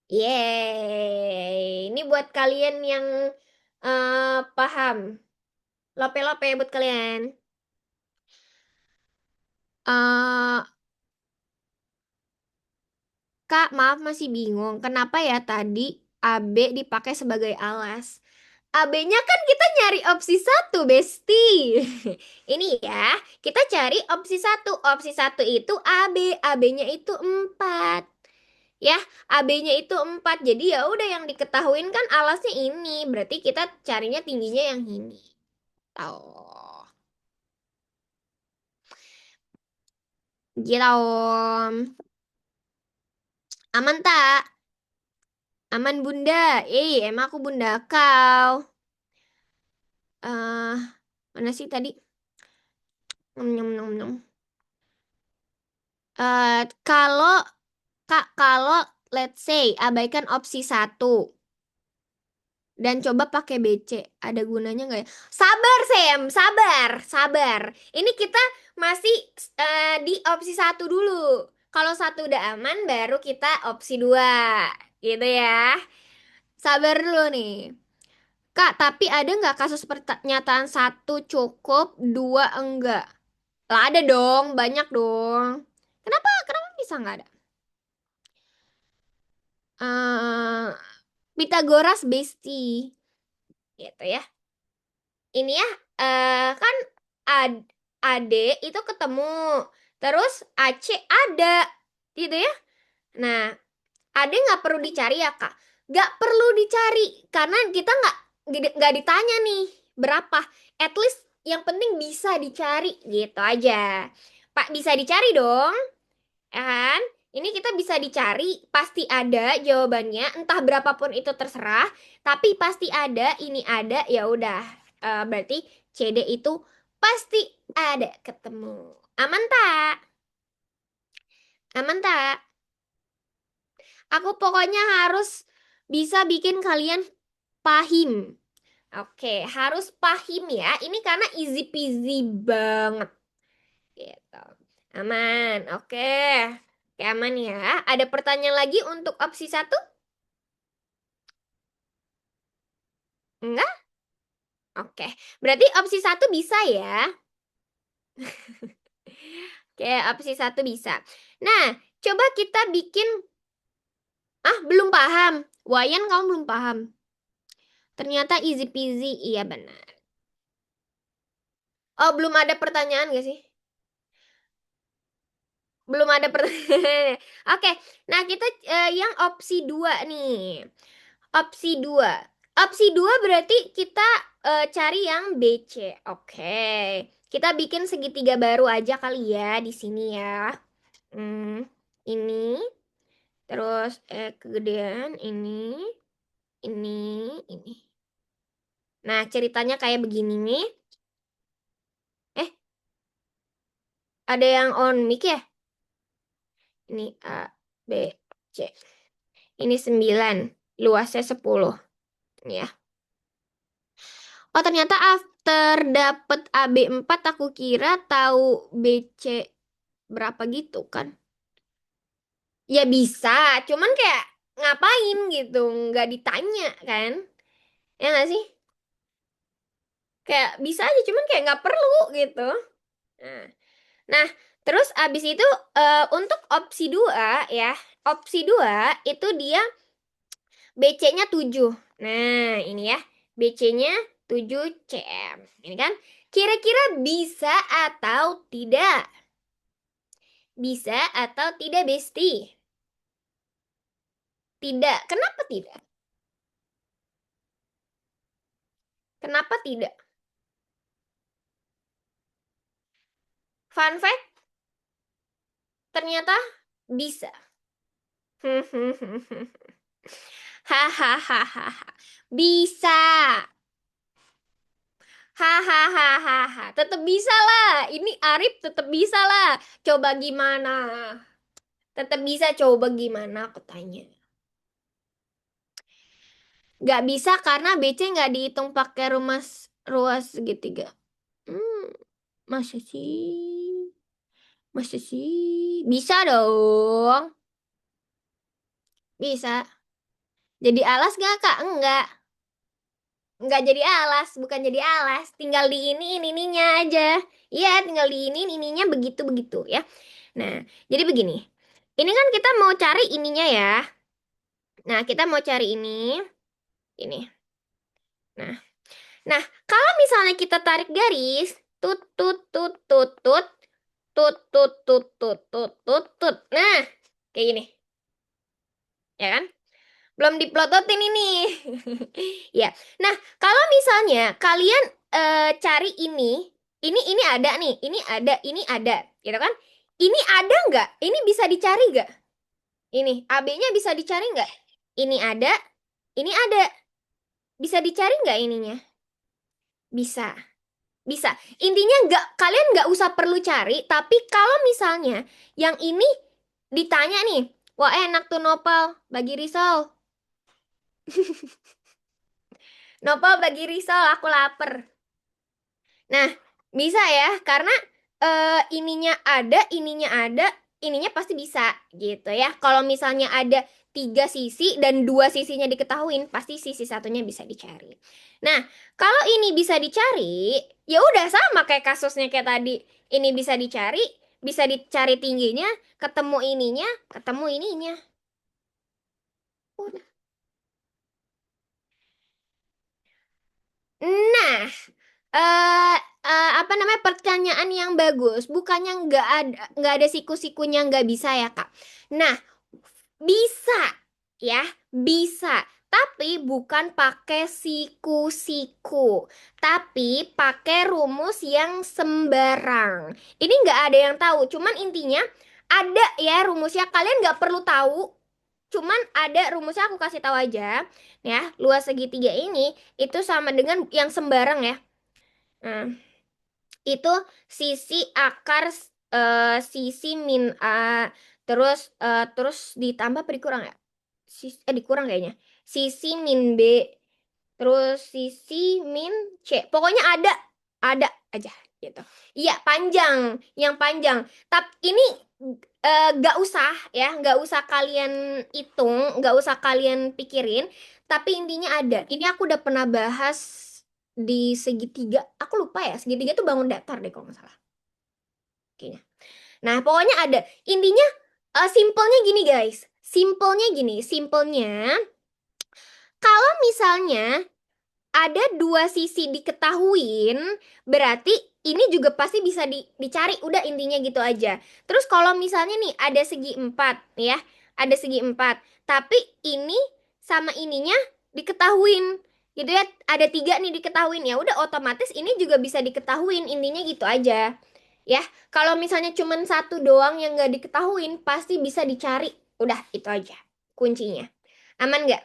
Yeay. Ini buat kalian yang paham. Lope-lope buat kalian. eh Kak, maaf masih bingung. Kenapa ya tadi AB dipakai sebagai alas? AB-nya kan kita nyari opsi satu, Besti. Ini ya, kita cari opsi satu. Opsi satu itu AB. AB-nya itu 4. Ya, AB-nya itu 4. Jadi ya udah yang diketahuin kan alasnya ini. Berarti kita carinya tingginya yang ini. Tahu. Gitu. Aman tak? Aman bunda. Emang aku bunda kau. eh Mana sih tadi? Nom, nom, nom, nom. Kalau Kak, kalau let's say abaikan opsi satu dan coba pakai BC, ada gunanya nggak ya? Sabar, Sam, sabar, sabar. Ini kita masih di opsi satu dulu. Kalau satu udah aman, baru kita opsi dua, gitu ya. Sabar dulu nih. Kak, tapi ada nggak kasus pernyataan satu cukup, dua enggak? Lah ada dong, banyak dong. Kenapa? Kenapa bisa nggak ada? eh Pitagoras Besti, gitu ya. Ini ya, kan ad Ade itu ketemu, terus AC ada, gitu ya. Nah, Ade nggak perlu dicari ya Kak? Nggak perlu dicari, karena kita nggak ditanya nih berapa. At least yang penting bisa dicari, gitu aja. Pak, bisa dicari dong. Ya kan? Ini kita bisa dicari, pasti ada jawabannya, entah berapapun itu terserah, tapi pasti ada, ini ada, ya udah. Berarti CD itu pasti ada ketemu. Aman tak? Aman tak? Aku pokoknya harus bisa bikin kalian pahim. Oke, harus pahim ya. Ini karena easy peasy banget. Gitu. Aman. Oke. Oke, aman ya. Ada pertanyaan lagi untuk opsi satu? Enggak? Oke. Berarti opsi satu bisa ya. Oke, opsi satu bisa. Nah, coba kita bikin. Ah, belum paham. Wayan, kamu belum paham. Ternyata easy peasy. Iya benar. Oh, belum ada pertanyaan gak sih? Belum ada pertanyaan. Oke, nah kita yang opsi 2 nih. Opsi 2. Opsi 2 berarti kita cari yang BC. Oke. Kita bikin segitiga baru aja kali ya di sini ya. Hmm, ini terus kegedean ini. Nah, ceritanya kayak begini nih. Eh, ada yang on mic ya? Ini A, B, C. Ini 9, luasnya 10. Ini ya. Oh, ternyata after dapet AB4 aku kira tahu BC berapa gitu kan. Ya bisa, cuman kayak ngapain gitu, nggak ditanya kan. Ya nggak sih? Kayak bisa aja, cuman kayak nggak perlu gitu. Nah, nah, terus abis itu untuk opsi 2 ya. Opsi 2 itu dia BC-nya 7. Nah, ini ya. BC-nya 7 cm. Ini kan kira-kira bisa atau tidak? Bisa atau tidak, Besti? Tidak. Kenapa tidak? Kenapa tidak? Fun fact, ternyata bisa. Hahaha. Bisa. Hahaha. Tetap bisa lah. Ini Arif tetap bisa lah. Coba gimana? Tetap bisa, coba gimana aku tanya. Gak bisa karena BC nggak dihitung pakai ruas segitiga. Hmm, masa sih? Masa sih? Bisa dong. Bisa. Jadi alas gak, Kak? Enggak. Enggak jadi alas, bukan jadi alas. Tinggal di ininya aja. Iya, tinggal di ininya begitu-begitu ya. Nah, jadi begini. Ini kan kita mau cari ininya ya. Nah, kita mau cari ini. Nah, nah, kalau misalnya kita tarik garis, tut tut tut tut tut tut tut tut tut tut tut tut. Nah, kayak gini. Ya kan? Belum diplototin ini. Ya. Nah, kalau misalnya kalian cari ini ada nih, ini ada, gitu kan? Ini ada nggak? Ini bisa dicari nggak? Ini AB-nya bisa dicari nggak? Ini ada, ini ada. Bisa dicari nggak ininya? Bisa. Bisa. Intinya nggak, kalian nggak usah perlu cari, tapi kalau misalnya yang ini ditanya nih, wah enak tuh Nopal, bagi risol. Nopal bagi risol, aku lapar. Nah, bisa ya, karena ininya pasti bisa gitu ya. Kalau misalnya ada 3 sisi dan 2 sisinya diketahuin, pasti sisi satunya bisa dicari. Nah, kalau ini bisa dicari, ya udah sama kayak kasusnya kayak tadi. Ini bisa dicari tingginya, ketemu ininya, ketemu ininya. Udah. Nah, eh apa namanya, pertanyaan yang bagus. Bukannya nggak ada siku-sikunya nggak bisa ya Kak. Nah, bisa ya, bisa. Tapi bukan pakai siku-siku, tapi pakai rumus yang sembarang. Ini nggak ada yang tahu. Cuman intinya ada ya rumusnya. Kalian nggak perlu tahu. Cuman ada rumusnya, aku kasih tahu aja. Ya, luas segitiga ini itu sama dengan yang sembarang ya. Nah, itu sisi akar sisi min A Terus ditambah apa dikurang ya? Dikurang kayaknya. Sisi min B. Terus sisi min C. Pokoknya ada aja gitu. Iya, panjang, yang panjang. Tapi ini nggak usah ya, nggak usah kalian hitung, nggak usah kalian pikirin. Tapi intinya ada. Ini aku udah pernah bahas di segitiga. Aku lupa ya, segitiga tuh bangun datar deh kalau nggak salah. Kayaknya. Nah, pokoknya ada. Intinya simpelnya gini guys. Simpelnya gini, simpelnya kalau misalnya ada dua sisi diketahuin, berarti ini juga pasti bisa dicari. Udah intinya gitu aja. Terus kalau misalnya nih ada segi empat, ya, ada segi empat, tapi ini sama ininya diketahuin, gitu ya. Ada tiga nih diketahuin, ya udah otomatis ini juga bisa diketahuin. Intinya gitu aja, ya. Kalau misalnya cuman satu doang yang nggak diketahuin, pasti bisa dicari. Udah itu aja kuncinya. Aman nggak?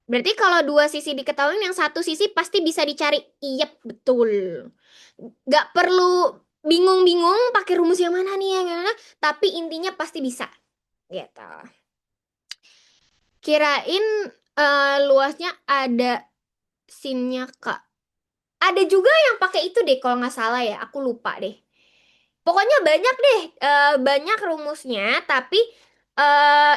Berarti kalau dua sisi diketahui, yang satu sisi pasti bisa dicari. Iya, betul. Gak perlu bingung-bingung pakai rumus yang mana nih ya, gimana. Tapi intinya pasti bisa. Gitu. Kirain luasnya ada sinnya, Kak. Ada juga yang pakai itu deh kalau nggak salah ya. Aku lupa deh. Pokoknya banyak deh, banyak rumusnya, tapi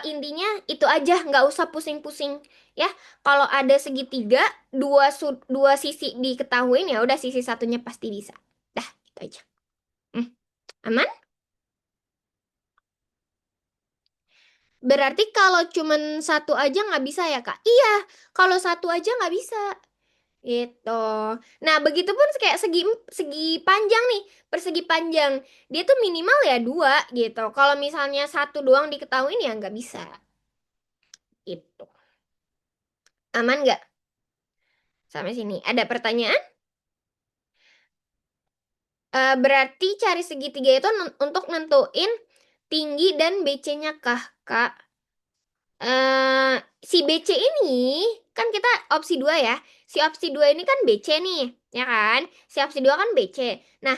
intinya itu aja, nggak usah pusing-pusing ya. Kalau ada segitiga, dua sisi diketahuin, ya udah sisi satunya pasti bisa. Dah, itu aja. Hmm, aman? Berarti kalau cuman satu aja nggak bisa ya, Kak? Iya, kalau satu aja nggak bisa. Gitu. Nah, begitupun kayak segi segi panjang nih, persegi panjang. Dia tuh minimal ya dua gitu. Kalau misalnya satu doang diketahuin ya nggak bisa. Itu. Aman nggak? Sampai sini. Ada pertanyaan? Berarti cari segitiga itu untuk nentuin tinggi dan BC-nya kah, Kak? eh si BC ini kan kita opsi 2 ya. Si opsi 2 ini kan BC nih, ya kan? Si opsi 2 kan BC. Nah,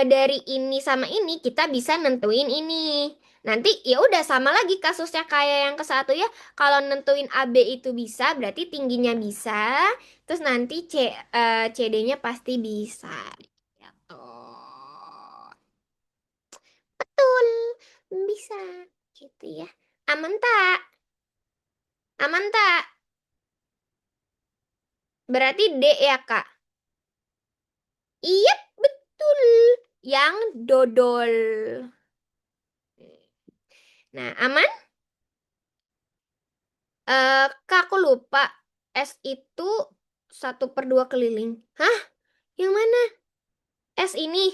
dari ini sama ini kita bisa nentuin ini. Nanti ya udah sama lagi kasusnya kayak yang ke satu ya. Kalau nentuin AB itu bisa, berarti tingginya bisa. Terus nanti CD-nya pasti bisa. Gitu. Betul, bisa. Gitu ya. Aman tak? Aman tak? Berarti D ya, Kak? Iya, betul. Yang dodol. Nah, aman? Kak, aku lupa. S itu 1/2 keliling. Hah? Yang mana? S ini?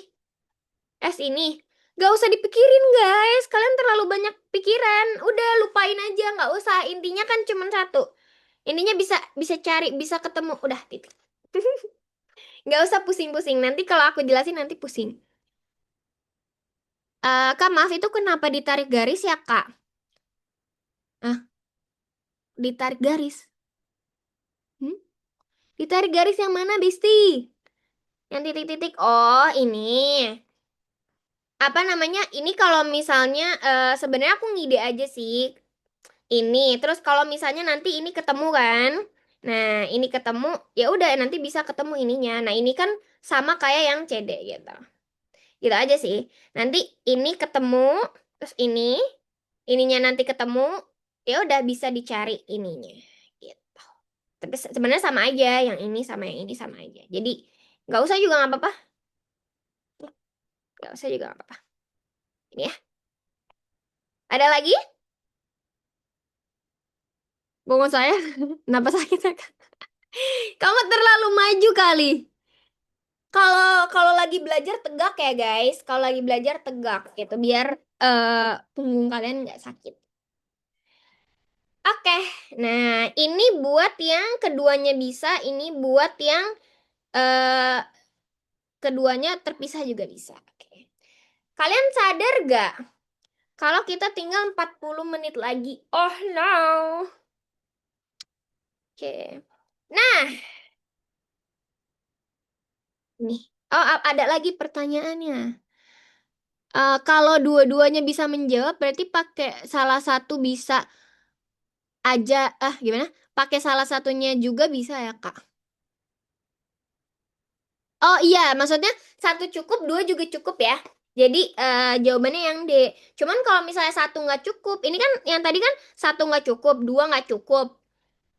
S ini? Gak usah dipikirin, guys. Kalian terlalu banyak pikiran. Udah, lupain aja. Gak usah. Intinya kan cuma satu. Intinya bisa bisa cari, bisa ketemu. Udah, titik. Gak usah pusing-pusing. Nanti kalau aku jelasin, nanti pusing. Kak, maaf itu kenapa ditarik garis ya, Kak? Ah, ditarik garis. Hmm? Ditarik garis yang mana, Besti? Yang titik-titik. Oh, ini. Apa namanya? Ini kalau misalnya sebenarnya aku ngide aja sih. Ini. Terus kalau misalnya nanti ini ketemu kan? Nah, ini ketemu, ya udah nanti bisa ketemu ininya. Nah, ini kan sama kayak yang CD gitu. Gitu aja sih. Nanti ini ketemu, terus ininya nanti ketemu, ya udah bisa dicari ininya. Gitu. Tapi sebenarnya sama aja, yang ini sama yang ini sama aja. Jadi nggak usah juga nggak apa-apa, nggak usah juga nggak apa-apa. Ini ya. Ada lagi? Bongong saya, kenapa sakit ya, Kak? Kamu terlalu maju kali. Kalau kalau lagi belajar tegak ya guys. Kalau lagi belajar tegak gitu biar punggung kalian nggak sakit. Oke, nah ini buat yang keduanya bisa, ini buat yang eh keduanya terpisah juga bisa. Oke. Kalian sadar gak kalau kita tinggal 40 menit lagi? Oh no. Oke. Nah, nih. Oh, ada lagi pertanyaannya. Kalau dua-duanya bisa menjawab, berarti pakai salah satu bisa aja. Gimana? Pakai salah satunya juga bisa ya, Kak? Oh iya, maksudnya satu cukup, dua juga cukup ya. Jadi jawabannya yang D. Cuman kalau misalnya satu nggak cukup, ini kan yang tadi kan satu nggak cukup, dua nggak cukup.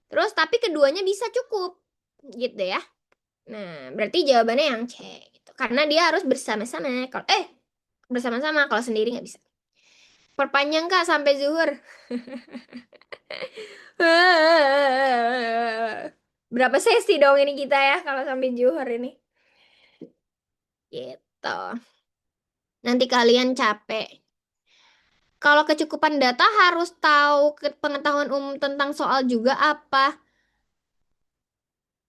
Terus tapi keduanya bisa cukup, gitu ya. Nah, berarti jawabannya yang C. Gitu. Karena dia harus bersama-sama. Kalau bersama-sama, kalau sendiri nggak bisa. Perpanjang Kak sampai zuhur. Berapa sesi dong ini kita ya kalau sampai zuhur ini? Gitu. Nanti kalian capek. Kalau kecukupan data harus tahu pengetahuan umum tentang soal juga apa?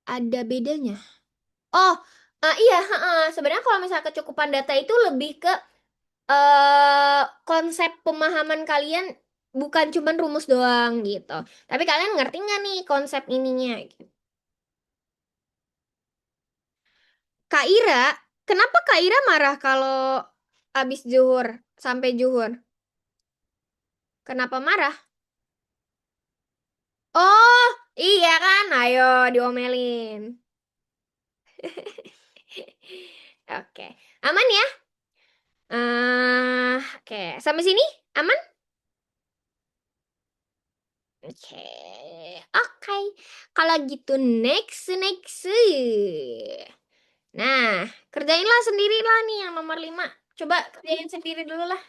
Ada bedanya? Oh, iya, sebenarnya kalau misalnya kecukupan data itu lebih ke konsep pemahaman kalian bukan cuman rumus doang gitu. Tapi kalian ngerti nggak nih konsep ininya? Kak Ira, kenapa Kak Ira marah kalau abis zuhur sampai zuhur? Kenapa marah? Oh, iya kan? Ayo diomelin. Oke, aman ya? Oke, sampai sini aman? Oke, oke. Kalau gitu next, next. Nah, kerjainlah sendiri lah nih yang nomor 5. Coba kerjain sendiri dulu lah.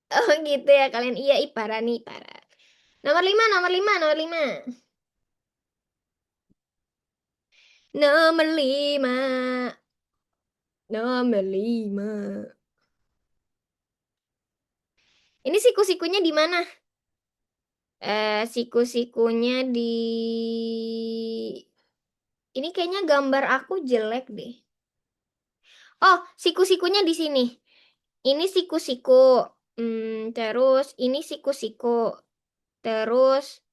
Oh gitu ya kalian. Iya, ipara nih, ipara. Nomor 5, nomor 5, nomor 5. Nomor 5. Nomor 5. Ini siku-sikunya di mana? Siku-sikunya di... Ini kayaknya gambar aku jelek deh. Oh, siku-sikunya di sini. Ini siku-siku. Terus ini siku-siku. Terus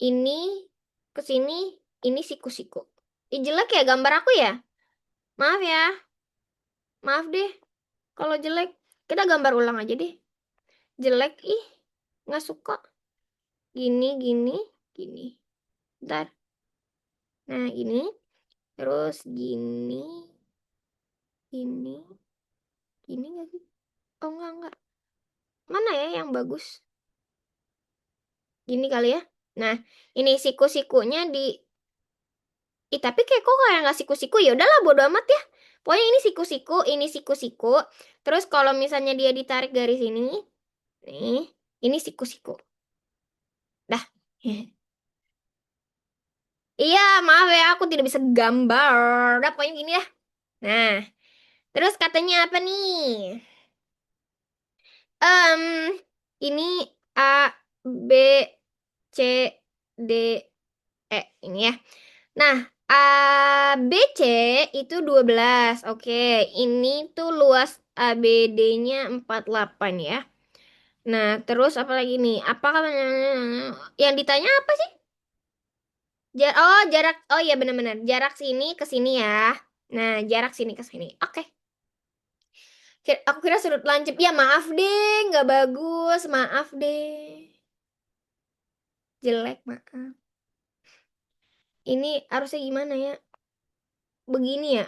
ini ke sini, ini siku-siku. Ih, jelek ya gambar aku ya? Maaf ya. Maaf deh kalau jelek. Kita gambar ulang aja deh. Jelek, ih. Nggak suka. Gini, gini, gini. Bentar. Nah, ini. Terus gini, gini. Gini nggak sih? Oh, enggak. Mana ya yang bagus? Gini kali ya. Nah, ini siku-sikunya di... Ih, tapi kayak kok kayak nggak siku-siku ya udahlah bodo amat ya. Pokoknya ini siku-siku, ini siku-siku. Terus kalau misalnya dia ditarik garis ini, nih, ini siku-siku. Dah. Iya, maaf ya aku tidak bisa gambar. Udah pokoknya gini ya. Nah, terus katanya apa nih? Em, ini A, B, C, D, E. Ini ya. Nah, A, B, C itu 12. Oke, ini tuh luas ABD-nya 48 ya. Nah, terus apa lagi nih? Apakah yang ditanya apa sih? Jarak. Oh iya benar-benar. Jarak sini ke sini ya. Nah, jarak sini ke sini. Oke. Aku kira sudut lancip. Ya, maaf deh, nggak bagus. Maaf deh. Jelek, maaf. Ini harusnya gimana ya? Begini ya?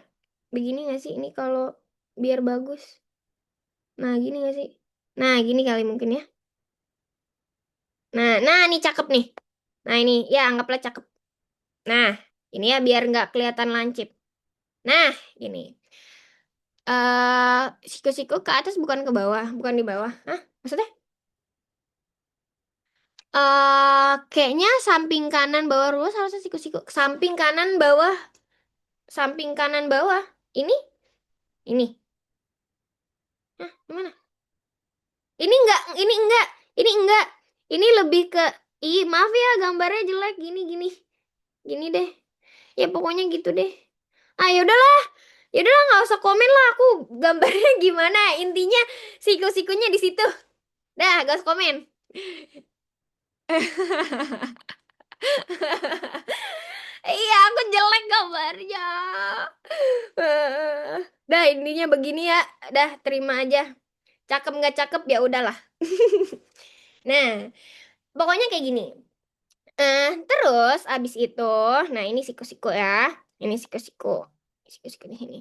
Begini nggak sih ini kalau biar bagus? Nah, gini nggak sih? Nah, gini kali mungkin ya. Nah, ini cakep nih. Nah, ini ya anggaplah cakep. Nah, ini ya biar nggak kelihatan lancip. Nah, ini. Siku-siku ke atas bukan ke bawah, bukan di bawah. Hah? Maksudnya? Kayaknya samping kanan bawah ruas harusnya siku-siku. Samping kanan bawah, samping kanan bawah. Ini? Ini. Hah, gimana? Ini enggak. Ini enggak. Ini lebih ke, ih maaf ya gambarnya jelek gini gini. Gini deh. Ya pokoknya gitu deh. Yaudahlah. Yaudahlah nggak usah komen lah aku gambarnya gimana. Intinya siku-sikunya di situ. Dah, gak usah komen. Iya, aku jelek gambarnya. Dah, intinya begini ya. Dah, terima aja. Cakep nggak cakep ya udahlah. Nah, pokoknya kayak gini. Terus abis itu, nah ini siku-siku ya. Ini siku-siku. Siku-siku di sini.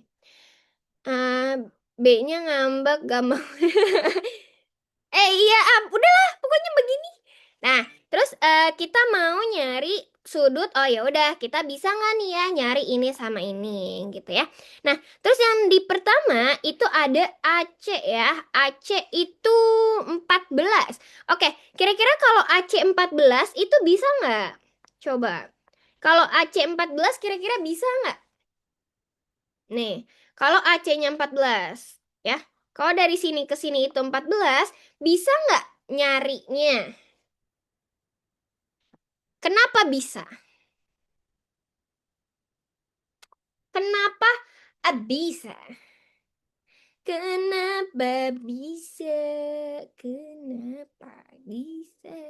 Eh, B-nya ngambek gak mau. Iya, udahlah, pokoknya begini. Nah, terus kita mau nyari sudut. Oh ya udah, kita bisa nggak nih ya nyari ini sama ini gitu ya. Nah, terus yang di pertama itu ada AC ya. AC itu 14. Oke, kira-kira kalau AC 14 itu bisa nggak? Coba. Kalau AC 14 kira-kira bisa nggak? Nih, kalau AC-nya 14 ya. Kalau dari sini ke sini itu 14, bisa nggak nyarinya? Kenapa bisa? Kenapa bisa? Kenapa bisa? Kenapa bisa?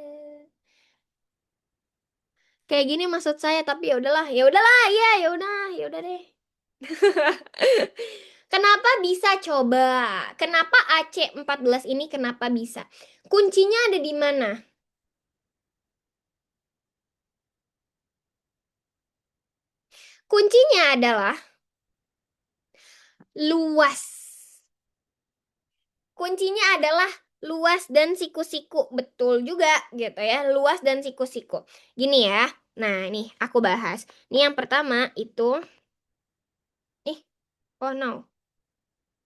Kayak gini maksud saya, tapi ya udahlah, ya udahlah, ya udah deh. Kenapa bisa coba? Kenapa AC14 ini kenapa bisa? Kuncinya ada di mana? Kuncinya adalah luas. Kuncinya adalah luas dan siku-siku. Betul juga gitu ya, luas dan siku-siku. Gini ya. Nah, ini aku bahas. Ini yang pertama itu oh no.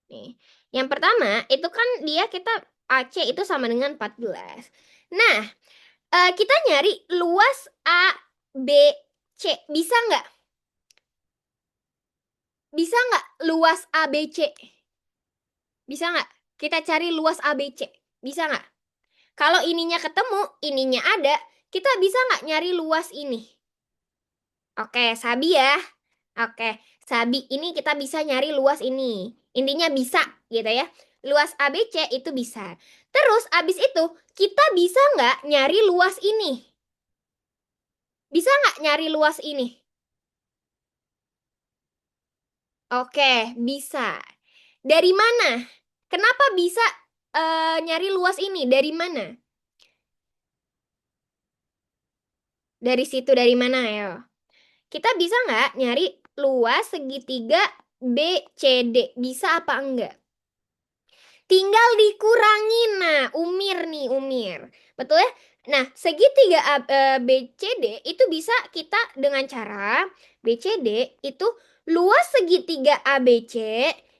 Nih. Yang pertama itu kan dia kita AC itu sama dengan 14. Nah, kita nyari luas A B C. Bisa nggak? Bisa nggak luas A B C? Bisa nggak? Kita cari luas A B C. Bisa nggak? Kalau ininya ketemu, ininya ada, kita bisa nggak nyari luas ini? Oke, sabi ya. Oke, sabi ini kita bisa nyari luas ini. Intinya bisa gitu ya. Luas ABC itu bisa. Terus abis itu kita bisa nggak nyari luas ini? Bisa nggak nyari luas ini? Oke, bisa. Dari mana? Kenapa bisa nyari luas ini? Dari mana? Dari situ dari mana ya? Kita bisa nggak nyari luas segitiga BCD? Bisa apa enggak? Tinggal dikurangin. Nah, umir nih, umir. Betul ya? Nah, segitiga BCD itu bisa kita dengan cara BCD itu luas segitiga ABC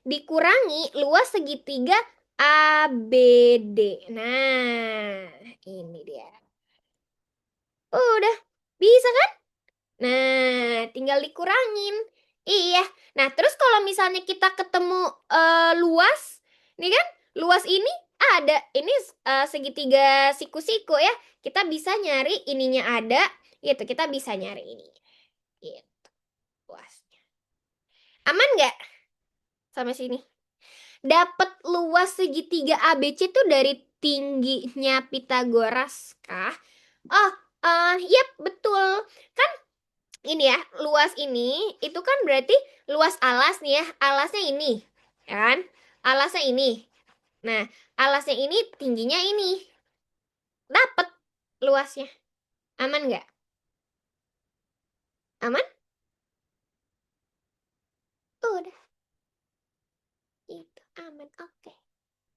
dikurangi luas segitiga ABD. Nah, ini dia. Udah, bisa kan? Nah, tinggal dikurangin. Iya. Nah, terus kalau misalnya kita ketemu luas, nih kan, luas ini ada. Ini segitiga siku-siku ya. Kita bisa nyari ininya ada, gitu. Kita bisa nyari ini. Gitu, luasnya. Aman nggak sampai sini? Dapat luas segitiga ABC tuh dari tingginya Pitagoras kah? Oh, yep, betul. Kan ini ya, luas ini itu kan berarti luas alas nih ya, alasnya ini, ya kan? Alasnya ini. Nah, alasnya ini tingginya ini. Dapat luasnya. Aman nggak? Aman? Udah, itu aman. Oke.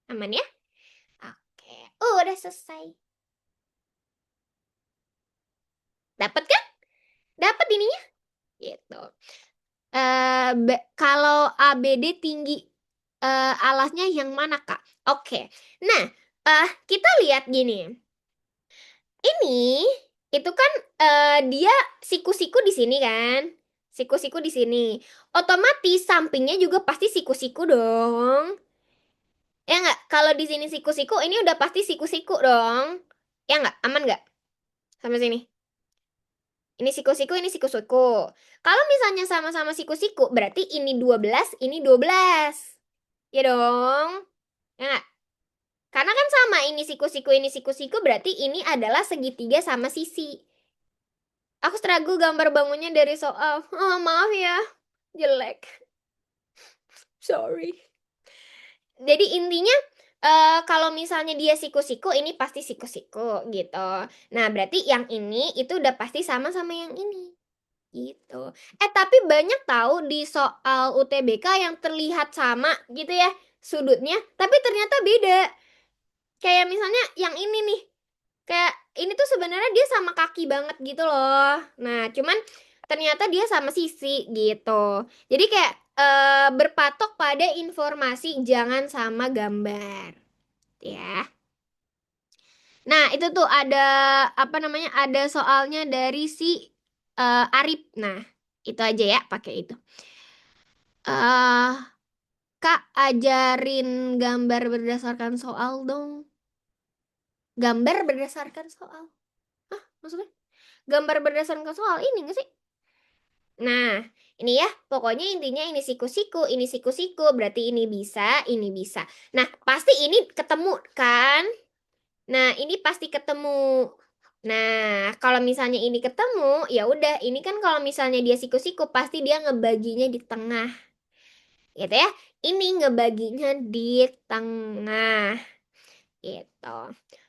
Aman ya? Oke. Udah selesai. Dapat kan? Dapat ininya? Gitu. Kalau ABD tinggi alasnya yang mana, Kak? Oke. Nah, kita lihat gini. Ini itu kan dia siku-siku di sini kan? Siku-siku di sini. Otomatis sampingnya juga pasti siku-siku dong. Ya nggak? Kalau di sini siku-siku, ini udah pasti siku-siku dong. Ya nggak? Aman nggak? Sampai sini. Ini siku-siku, ini siku-siku. Kalau misalnya sama-sama siku-siku, berarti ini 12, ini 12. Ya dong. Ya nggak? Karena kan sama ini siku-siku, berarti ini adalah segitiga sama sisi. Aku struggle gambar bangunnya dari soal. Oh, maaf ya. Jelek. Sorry. Jadi intinya kalau misalnya dia siku-siku, ini pasti siku-siku gitu. Nah, berarti yang ini itu udah pasti sama yang ini. Gitu. Tapi banyak tahu di soal UTBK yang terlihat sama gitu ya sudutnya, tapi ternyata beda. Kayak misalnya yang ini nih. Kayak ini tuh sebenarnya dia sama kaki banget gitu loh. Nah, cuman ternyata dia sama sisi gitu. Jadi kayak berpatok pada informasi, jangan sama gambar. Ya. Nah, itu tuh ada apa namanya? Ada soalnya dari si Arif. Nah, itu aja ya, pakai itu. eh Kak, ajarin gambar berdasarkan soal dong. Gambar berdasarkan soal. Hah, maksudnya? Gambar berdasarkan soal ini nggak sih? Nah, ini ya, pokoknya intinya ini siku-siku, ini siku-siku, berarti ini bisa. Nah, pasti ini ketemu kan? Nah, ini pasti ketemu. Nah, kalau misalnya ini ketemu, ya udah, ini kan kalau misalnya dia siku-siku, pasti dia ngebaginya di tengah. Gitu ya. Ini ngebaginya di tengah. Gitu.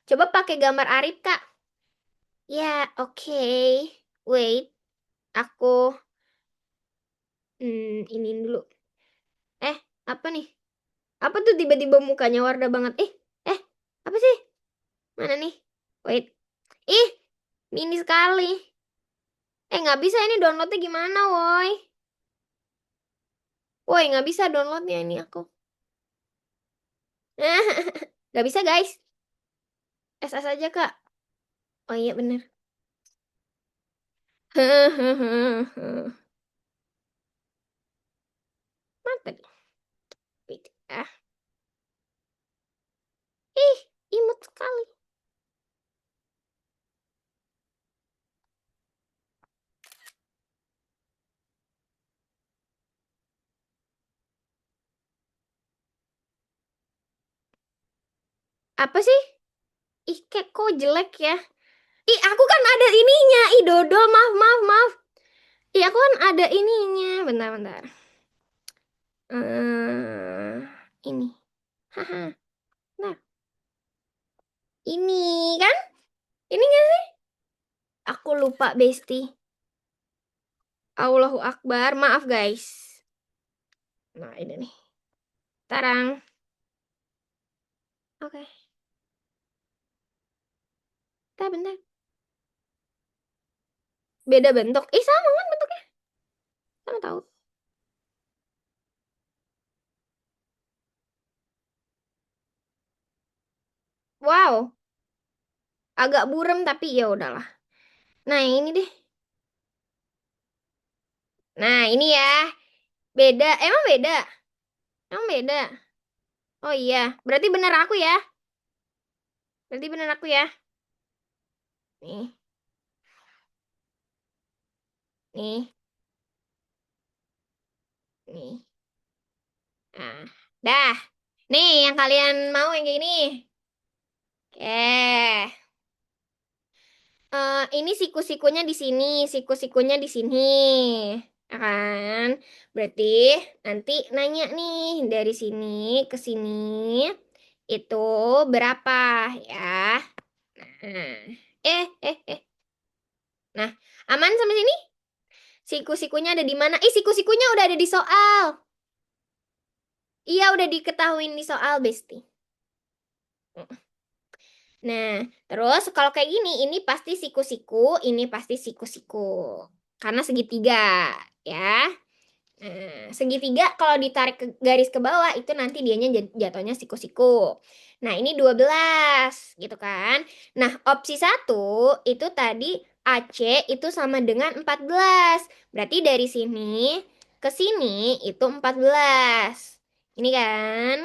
Coba pakai gambar Arif, Kak. Ya, oke. Wait, aku ini dulu. Eh, apa nih? Apa tuh tiba-tiba mukanya warna banget? Eh, apa sih? Mana nih? Wait. Ih, mini sekali. Nggak bisa ini downloadnya gimana, woi? Woi, nggak bisa downloadnya ini aku. Nggak bisa, guys. SS aja, Kak. Oh iya, bener. Mantap. Wait, ih, imut sekali. Apa sih? Ih, kok jelek ya? Ih, aku kan ada ininya. Ih, dodol, maaf, maaf, maaf. Ih, aku kan ada ininya. Bentar, bentar. Ini. Haha. Nah, ini kan? Ini nggak sih? Aku lupa, Besti. Allahu Akbar. Maaf, guys. Nah, ini nih. Tarang. Oke. Bentar, bentar. Beda bentuk. Ih, sama kan bentuknya? Sama tahu. Wow. Agak burem tapi ya udahlah. Nah, yang ini deh. Nah, ini ya. Beda. Emang beda? Emang beda? Oh iya. Berarti bener aku ya. Berarti bener aku ya. Nih. Nih. Nih. Nah. Dah. Nih, yang kalian mau yang kayak gini. Oke. Ini siku-sikunya di sini, siku-sikunya di sini. Ya kan? Berarti nanti nanya nih dari sini ke sini itu berapa ya? Nah. Nah, aman sampai sini? Siku-sikunya ada di mana? Siku-sikunya udah ada di soal. Iya, udah diketahuin di soal, Besti. Nah, terus kalau kayak gini, ini pasti siku-siku, ini pasti siku-siku. Karena segitiga, ya. Nah, segitiga kalau ditarik ke garis ke bawah, itu nanti dianya jatuhnya siku-siku. Nah, ini 12, gitu kan. Nah, opsi 1 itu tadi AC itu sama dengan 14. Berarti dari sini ke sini itu 14. Ini kan.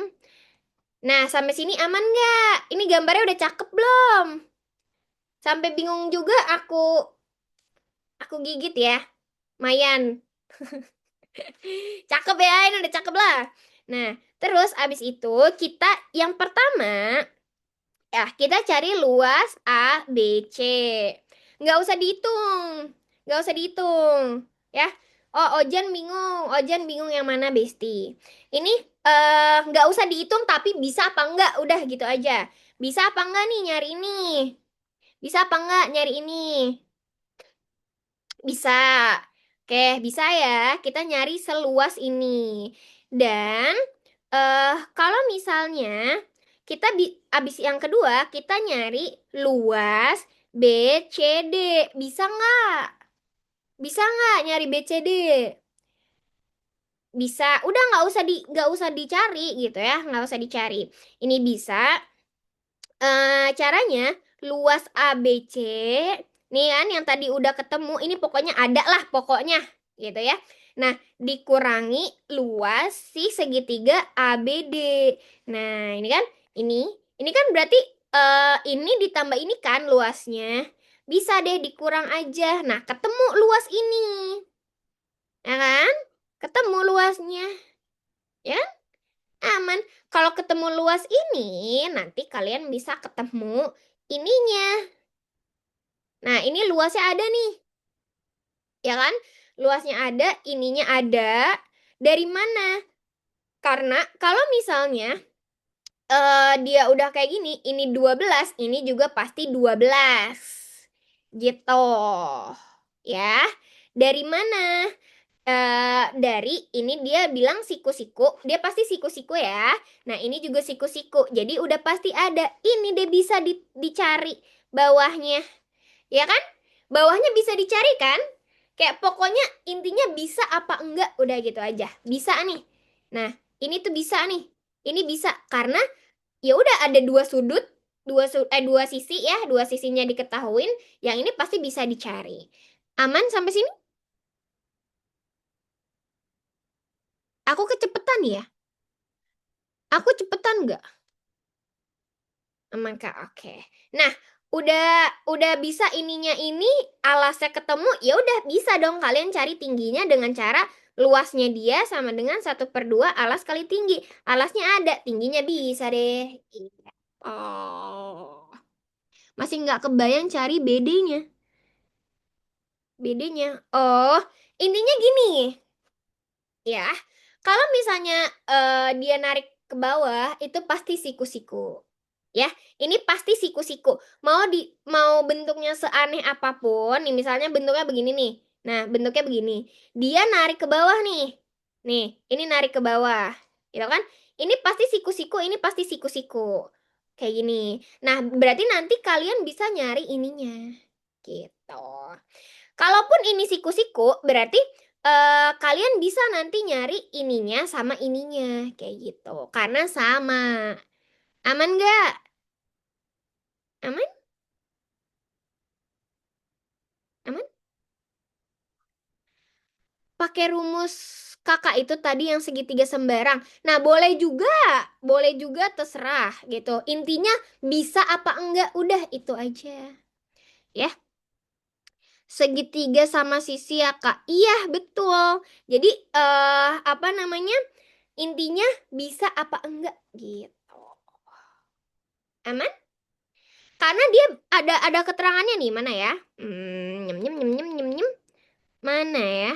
Nah, sampai sini aman nggak? Ini gambarnya udah cakep belum? Sampai bingung juga aku gigit ya. Mayan. Cakep ya, ini udah cakep lah. Nah, terus abis itu kita yang pertama, ya kita cari luas A, B, C. Nggak usah dihitung. nggak usah dihitung, ya. Oh, Ojan bingung yang mana, Besti. Ini nggak usah dihitung, tapi bisa apa enggak, udah gitu aja. Bisa apa enggak nih nyari ini? Bisa apa enggak nyari ini? Bisa. Oke, bisa ya. Kita nyari seluas ini. Dan kalau misalnya kita abis yang kedua, kita nyari luas B, C, D. Bisa nggak? Bisa nggak nyari B, C, D? Bisa. Udah nggak usah dicari gitu ya, nggak usah dicari. Ini bisa. Caranya luas ABC nih kan yang tadi udah ketemu, ini pokoknya ada lah pokoknya gitu ya. Nah, dikurangi luas si segitiga ABD. Nah, ini kan ini ini kan berarti ini ditambah ini kan luasnya. Bisa deh dikurang aja. Nah, ketemu luas ini. Ya kan? Ketemu luasnya. Ya, aman. Kalau ketemu luas ini, nanti kalian bisa ketemu ininya. Nah, ini luasnya ada nih. Ya kan? Luasnya ada, ininya ada. Dari mana? Karena kalau misalnya dia udah kayak gini, ini 12, ini juga pasti 12. Gitu. Ya. Dari mana? Dari ini dia bilang siku-siku, dia pasti siku-siku ya. Nah, ini juga siku-siku. Jadi udah pasti ada. Ini deh bisa dicari bawahnya. Ya kan? Bawahnya bisa dicari kan? Kayak pokoknya intinya bisa apa enggak udah gitu aja. Bisa nih. Nah, ini tuh bisa nih. Ini bisa karena ya udah ada dua sudut, dua sisi ya, dua sisinya diketahuin, yang ini pasti bisa dicari. Aman sampai sini? Aku kecepetan ya? Aku cepetan nggak? Aman Kak, oke. Nah, udah bisa ininya ini, alasnya ketemu, ya udah bisa dong kalian cari tingginya dengan cara luasnya dia sama dengan 1/2 alas kali tinggi. Alasnya ada, tingginya bisa deh. Iya. Oh. Masih nggak kebayang cari BD-nya. BD-nya. Oh, intinya gini. Ya, kalau misalnya dia narik ke bawah itu pasti siku-siku. Ya, ini pasti siku-siku. Mau bentuknya seaneh apapun, nih misalnya bentuknya begini nih. Nah, bentuknya begini. Dia narik ke bawah nih. Nih, ini narik ke bawah. Gitu kan? Ini pasti siku-siku, ini pasti siku-siku. Kayak gini. Nah, berarti nanti kalian bisa nyari ininya. Gitu. Kalaupun ini siku-siku, berarti kalian bisa nanti nyari ininya sama ininya, kayak gitu. Karena sama. Aman nggak? Aman? Aman? Pakai rumus kakak itu tadi yang segitiga sembarang. Nah, boleh juga terserah gitu. Intinya bisa apa enggak, udah itu aja. Ya, segitiga sama sisi ya kak. Iya, betul. Jadi apa namanya? Intinya bisa apa enggak gitu. Aman? Karena dia ada keterangannya nih, mana ya? Nyem nyem nyem nyem nyem nyem. Mana ya?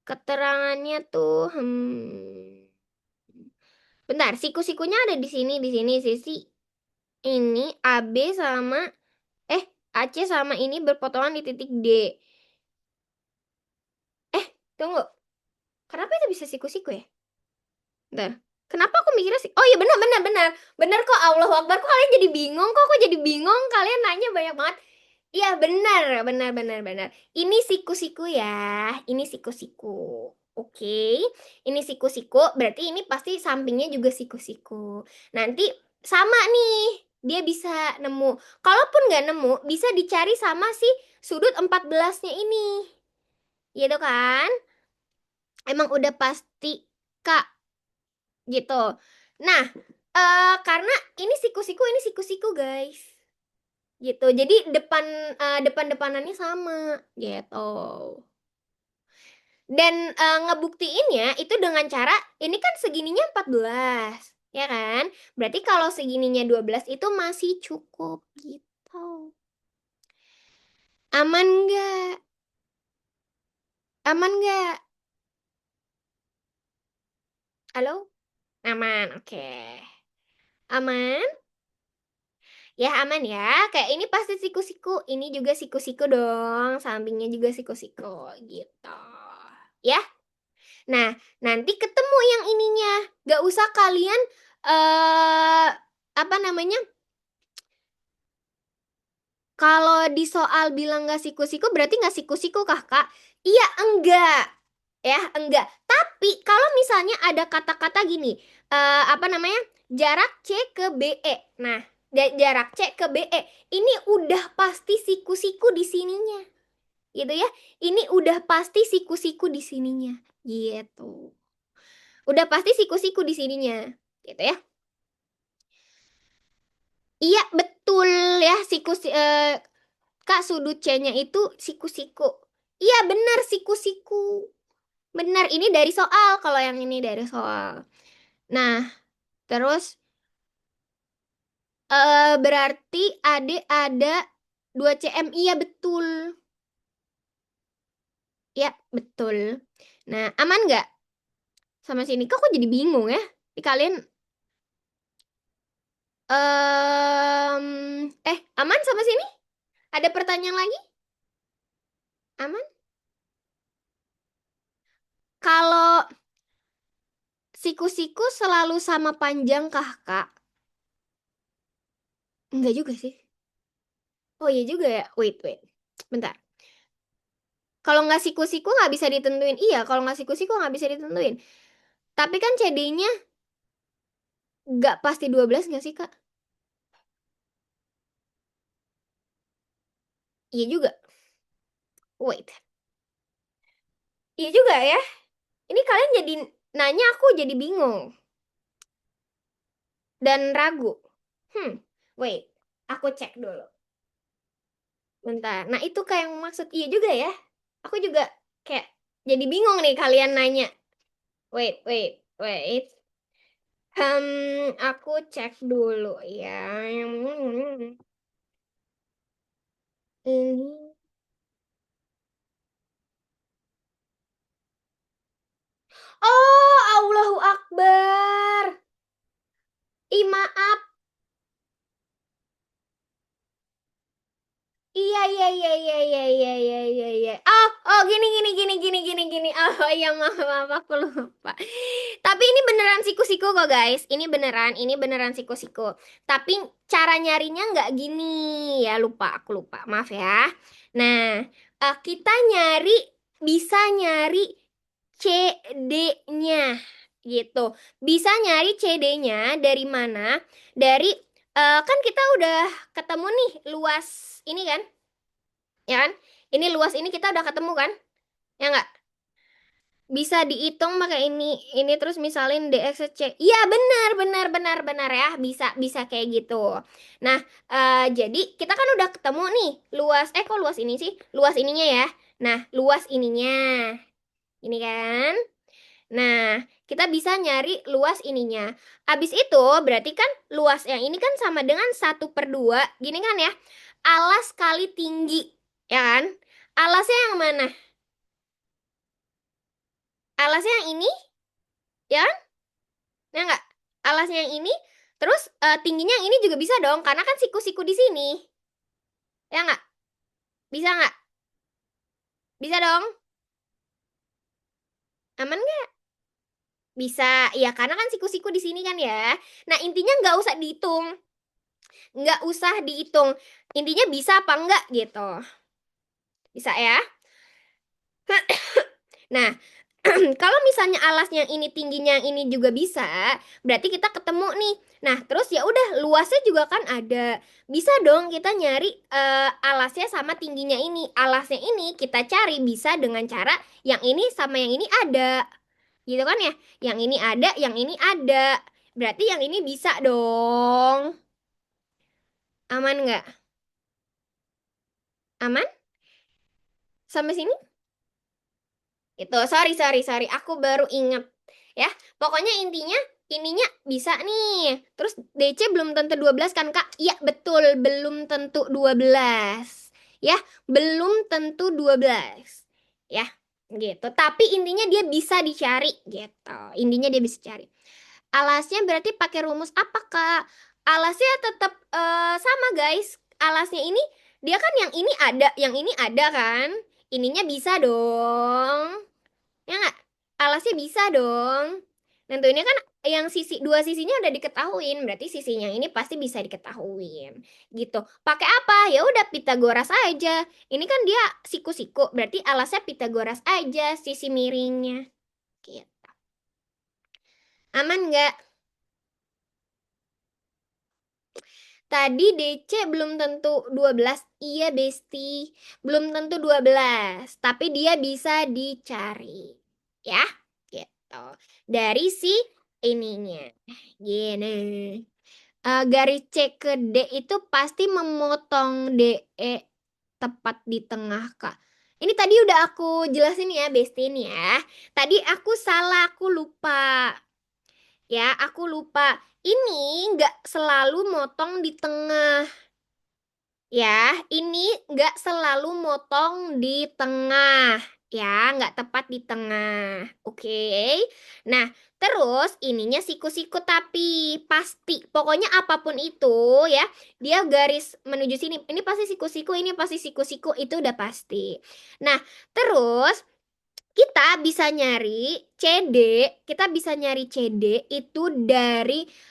Keterangannya tuh bentar, siku-sikunya ada di sini sisi ini AB sama eh AC sama ini berpotongan di titik D. Tunggu. Kenapa itu bisa siku-siku ya? Bentar. Kenapa aku mikirnya sih? Oh iya, benar benar benar. Benar kok, Allahu Akbar. Kok kalian jadi bingung? Kok aku jadi bingung? Kalian nanya banyak banget. Iya, benar, benar, benar, benar. Ini siku-siku ya. Ini siku-siku. Oke. Ini siku-siku, berarti ini pasti sampingnya juga siku-siku. Nanti sama nih. Dia bisa nemu. Kalaupun nggak nemu, bisa dicari sama si sudut 14-nya ini. Gitu kan? Emang udah pasti, Kak. Gitu. Nah, karena ini siku-siku, guys. Gitu. Jadi depan-depanannya sama gitu. Dan ngebuktiinnya itu dengan cara ini kan segininya 14, ya kan? Berarti kalau segininya 12 itu masih cukup gitu. Aman nggak? Aman nggak? Halo? Aman, oke. Aman? Ya aman ya. Kayak ini pasti siku-siku. Ini juga siku-siku dong. Sampingnya juga siku-siku gitu. Ya. Nah, nanti ketemu yang ininya. Gak usah kalian apa namanya? Kalau di soal bilang gak siku-siku berarti gak siku-siku kah, Kak? Iya, enggak. Ya, enggak. Tapi kalau misalnya ada kata-kata gini, apa namanya? Jarak C ke BE. Nah, jarak C ke BE ini udah pasti siku-siku di sininya. Gitu ya. Ini udah pasti siku-siku di sininya. Gitu. Udah pasti siku-siku di sininya. Gitu ya. Iya, betul ya, Kak, sudut C-nya itu siku-siku. Iya, benar siku-siku. Benar, ini dari soal. Kalau yang ini dari soal. Nah, terus berarti adik ada 2 cm. Iya, betul. Ya, betul. Nah, aman nggak sama sini? Kok aku jadi bingung ya? Kalian aman sama sini? Ada pertanyaan lagi? Aman? Kalau siku-siku selalu sama panjang kah, Kak? Enggak juga sih. Oh iya juga ya. Wait, wait. Bentar. Kalau nggak siku-siku nggak bisa ditentuin. Iya, kalau nggak siku-siku nggak bisa ditentuin. Tapi kan CD-nya nggak pasti 12 nggak sih, Kak? Iya juga. Wait. Iya juga ya. Ini kalian jadi nanya aku jadi bingung dan ragu. Wait. Aku cek dulu. Bentar. Nah, itu kayak yang maksud iya juga ya. Aku juga kayak jadi bingung nih kalian nanya. Wait, wait, wait. Aku cek dulu ya. Ini. Oh, Allahu Akbar. Ih, maaf. Iya, iya, iya, iya, iya, iya, iya, iya, iya. Oh, oh, gini, gini, gini, gini, gini, gini. Oh, iya, maaf, maaf, aku lupa. Tapi ini beneran siku-siku kok, guys. Ini beneran siku-siku. Tapi cara nyarinya nggak gini. Ya, lupa, aku lupa. Maaf ya. Nah, kita bisa nyari CD-nya. Gitu. Bisa nyari CD-nya dari mana? Dari kan kita udah ketemu nih luas ini kan, ya kan? Ini luas ini kita udah ketemu kan? Ya nggak? Bisa dihitung pakai ini terus misalin dx c. Iya benar benar benar benar ya, bisa bisa kayak gitu. Nah, jadi kita kan udah ketemu nih luas, kok luas ini sih? Luas ininya ya. Nah, luas ininya. Ini kan? Nah, kita bisa nyari luas ininya. Habis itu berarti kan luas yang ini kan sama dengan 1/2. Gini kan ya. Alas kali tinggi. Ya kan? Alasnya yang mana? Alasnya yang ini? Ya kan? Ya nggak? Alasnya yang ini. Terus tingginya yang ini juga bisa dong. Karena kan siku-siku di sini. Ya nggak? Bisa nggak? Bisa dong. Aman nggak? Bisa. Ya karena kan siku-siku di sini kan ya. Nah, intinya nggak usah dihitung. Nggak usah dihitung. Intinya bisa apa enggak gitu. Bisa ya? Nah, kalau misalnya alasnya ini tingginya ini juga bisa, berarti kita ketemu nih. Nah, terus ya udah luasnya juga kan ada. Bisa dong kita nyari alasnya sama tingginya ini. Alasnya ini kita cari bisa dengan cara yang ini sama yang ini ada. Gitu kan ya? Yang ini ada, yang ini ada. Berarti yang ini bisa dong. Aman nggak? Aman? Sampai sini? Itu, sorry, sorry, sorry. Aku baru inget. Ya, pokoknya intinya ininya bisa nih. Terus DC belum tentu 12 kan, Kak? Iya, betul. Belum tentu 12. Ya, belum tentu 12. Ya. gitu. Tapi intinya dia bisa dicari gitu. Intinya dia bisa cari. Alasnya berarti pakai rumus apa, Kak? Alasnya tetap sama, guys. Alasnya ini dia kan yang ini ada kan? Ininya bisa dong. Ya nggak? Alasnya bisa dong. Nentuinnya kan yang dua sisinya udah diketahuin, berarti sisinya ini pasti bisa diketahuin. Gitu. Pakai apa? Ya udah Pitagoras aja. Ini kan dia siku-siku, berarti alasnya Pitagoras aja sisi miringnya. Gitu. Aman nggak? Tadi DC belum tentu 12. Iya, Besti. Belum tentu 12, tapi dia bisa dicari. Ya, gitu. Dari si ininya. Gini. Garis C ke D itu pasti memotong DE tepat di tengah, Kak. Ini tadi udah aku jelasin ya, Besti nih ya. Tadi aku salah, aku lupa. Ya, aku lupa. Ini nggak selalu motong di tengah. Ya, ini nggak selalu motong di tengah. Ya, nggak tepat di tengah. Oke. Nah, terus ininya siku-siku tapi pasti. Pokoknya apapun itu ya, dia garis menuju sini. Ini pasti siku-siku, ini pasti siku-siku. Itu udah pasti. Nah, terus kita bisa nyari CD itu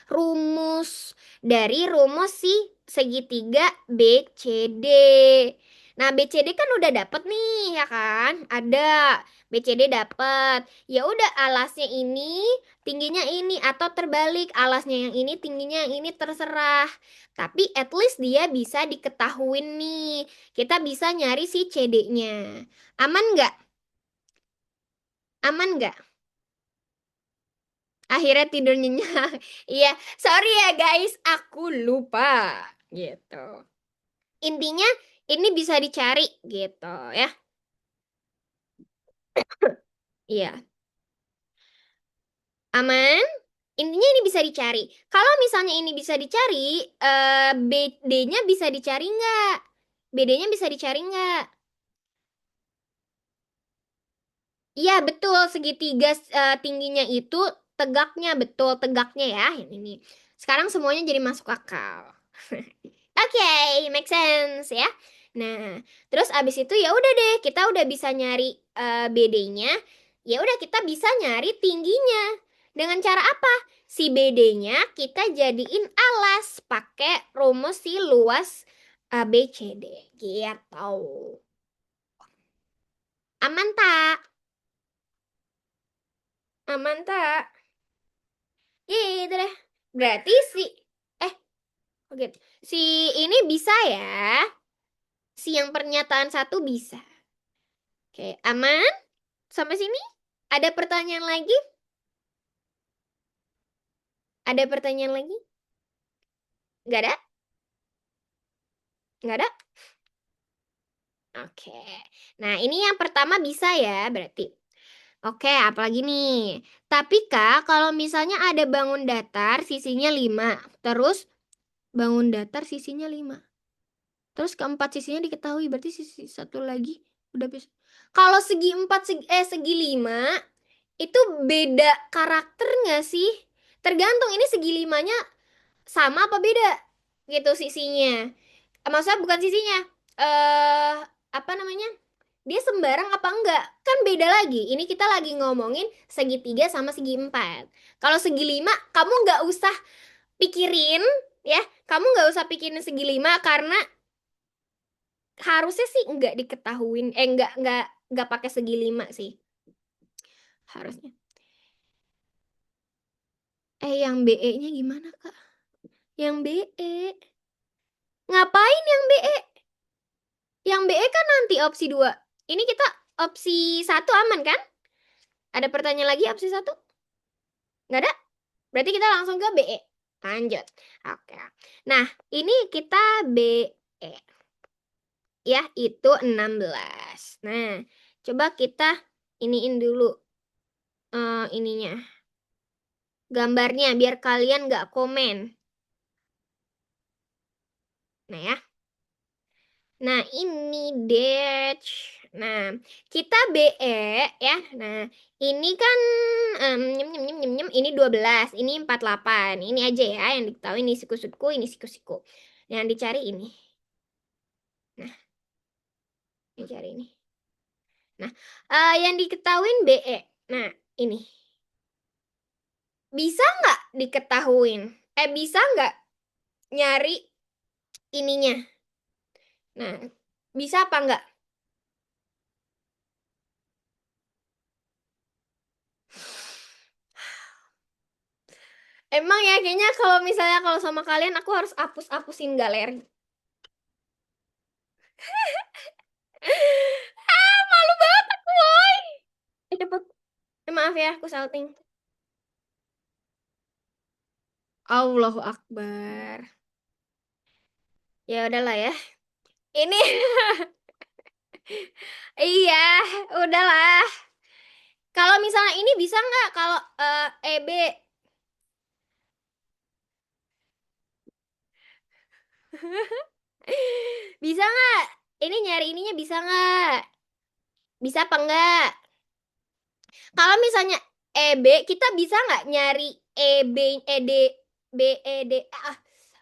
rumus dari rumus si segitiga BCD. Nah, BCD kan udah dapet nih, ya kan? Ada BCD dapet. Ya udah alasnya ini, tingginya ini atau terbalik, alasnya yang ini, tingginya yang ini terserah. Tapi at least dia bisa diketahuin nih. Kita bisa nyari si CD-nya. Aman nggak? Aman nggak? Akhirnya tidur nyenyak. Iya, sorry ya guys, aku lupa. Gitu. Intinya ini bisa dicari gitu ya. Iya, aman. Intinya ini bisa dicari. Kalau misalnya ini bisa dicari, BD-nya bisa dicari nggak? BD-nya bisa dicari nggak? Iya, betul. Segitiga tingginya itu tegaknya, betul tegaknya ya. Yang ini. Sekarang semuanya jadi masuk akal. Oke, make sense ya. Nah, terus abis itu ya udah deh, kita udah bisa nyari BD-nya. Ya udah kita bisa nyari tingginya. Dengan cara apa? Si BD-nya kita jadiin alas pakai rumus si luas BCD. Gitu. Aman tak? Aman tak? Gitu deh. Berarti eh oke. Si ini bisa ya. Si yang pernyataan satu bisa. Oke, aman? Sampai sini? Ada pertanyaan lagi? Ada pertanyaan lagi? Nggak ada? Nggak ada? Oke. Nah, ini yang pertama bisa ya, berarti. Oke, apalagi nih? Tapi Kak, kalau misalnya ada bangun datar sisinya 5, terus bangun datar sisinya 5. Terus keempat sisinya diketahui, berarti sisi satu lagi udah bisa. Kalau segi 5 itu beda karakter nggak sih? Tergantung ini segi 5-nya sama apa beda gitu sisinya. Maksudnya bukan sisinya. Eh apa namanya? Dia sembarang apa enggak? Kan beda lagi. Ini kita lagi ngomongin segitiga sama segi 4. Kalau segi 5 kamu nggak usah pikirin ya. Kamu nggak usah pikirin segi 5 karena harusnya sih nggak diketahuin. Nggak pakai segi 5 sih. Harusnya. Yang BE-nya gimana, Kak? Yang BE. Ngapain yang BE? Yang BE kan nanti opsi 2. Ini kita opsi 1 aman kan? Ada pertanyaan lagi opsi 1? Nggak ada? Berarti kita langsung ke BE. Lanjut. Oke. Nah, ini kita BE. Ya, itu 16. Nah, coba kita iniin dulu ininya. Gambarnya biar kalian nggak komen. Nah ya. Nah, ini dash. Nah, kita BE ya. Nah, ini kan ini 12, ini 48. Ini aja ya yang diketahui, ini siku-siku, ini siku-siku. Yang dicari ini. Nah, dicari ini. Nah, yang diketahuin BE. Nah, ini. Bisa nggak diketahuin? Bisa nggak nyari ininya? Nah, bisa apa nggak? Emang ya, kayaknya kalau misalnya kalau sama kalian aku harus hapus-hapusin galeri. Malu banget aku, woy. Cepet. Maaf ya, aku salting. Allahu Akbar. Ya udahlah ya. Ini iya, udahlah. Kalau misalnya ini bisa nggak kalau EB bisa nggak? Ini nyari ininya bisa nggak? Bisa apa enggak? Kalau misalnya EB, kita bisa nggak nyari EB, ED, BED?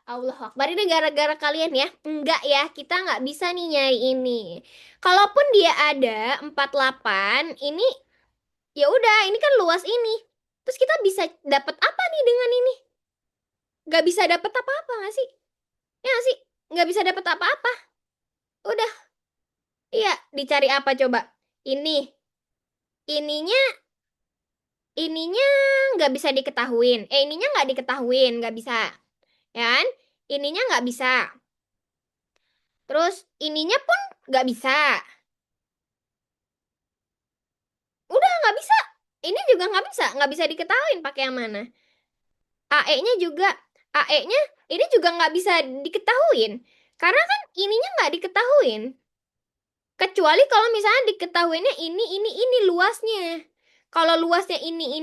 Allah Akbar, ini gara-gara kalian ya. Enggak ya, kita nggak bisa nih nyari ini. Kalaupun dia ada 48, ini ya udah, ini kan luas ini. Terus kita bisa dapat apa nih dengan ini? Nggak bisa dapat apa-apa nggak sih? Ya nggak sih? Nggak bisa dapat apa-apa. Udah, iya, dicari apa coba? Ini, ininya ininya nggak bisa diketahuin. Ininya nggak diketahuin, nggak bisa. Ya kan? Ininya nggak bisa. Terus ininya pun nggak bisa. Udah nggak bisa. Ini juga nggak bisa diketahuin pakai yang mana. AE-nya juga, AE-nya ini juga nggak bisa diketahuin. Karena kan ininya nggak diketahuin. Kecuali kalau misalnya diketahuinnya ini luasnya. Kalau luasnya ini,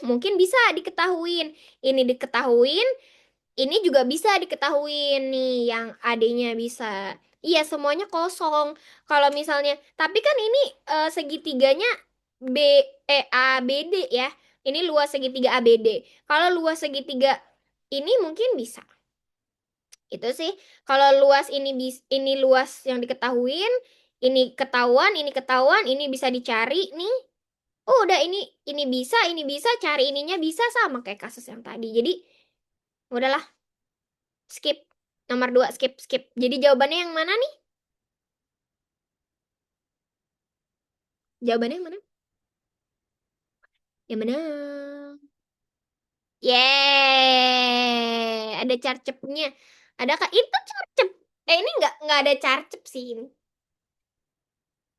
mungkin bisa diketahuin. Ini diketahuin, ini juga bisa diketahuin nih yang adanya bisa. Iya, semuanya kosong. Kalau misalnya, tapi kan ini segitiganya B ABD ya. Ini luas segitiga ABD. Kalau luas segitiga ini mungkin bisa. Itu sih. Kalau luas ini luas yang diketahuin, ini ketahuan, ini bisa dicari nih. Oh, udah ini bisa, cari ininya bisa sama kayak kasus yang tadi. Jadi, udahlah, skip. Nomor 2 skip, skip. Jadi jawabannya yang mana nih? Jawabannya yang mana? Yang mana? Yeay, ada carcepnya. Ada kak itu carcep. Ini nggak ada carcep sih ini.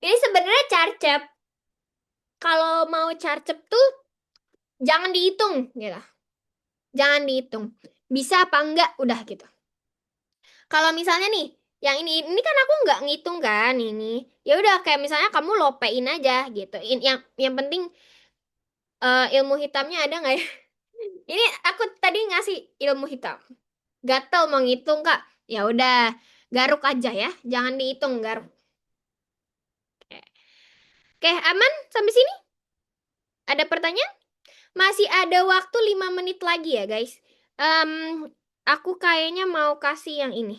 Ini sebenarnya carcep. Kalau mau carcep tuh jangan dihitung gitu. Jangan dihitung. Bisa apa enggak udah gitu. Kalau misalnya nih, yang ini kan aku nggak ngitung kan ini. Ya udah kayak misalnya kamu lopein aja gitu. Yang penting ilmu hitamnya ada nggak ya? Ini aku tadi ngasih ilmu hitam. Gatel mau ngitung Kak. Ya udah, garuk aja ya. Jangan dihitung garuk. Oke, oke, aman sampai sini? Ada pertanyaan? Masih ada waktu 5 menit lagi ya, guys. Em, aku kayaknya mau kasih yang ini.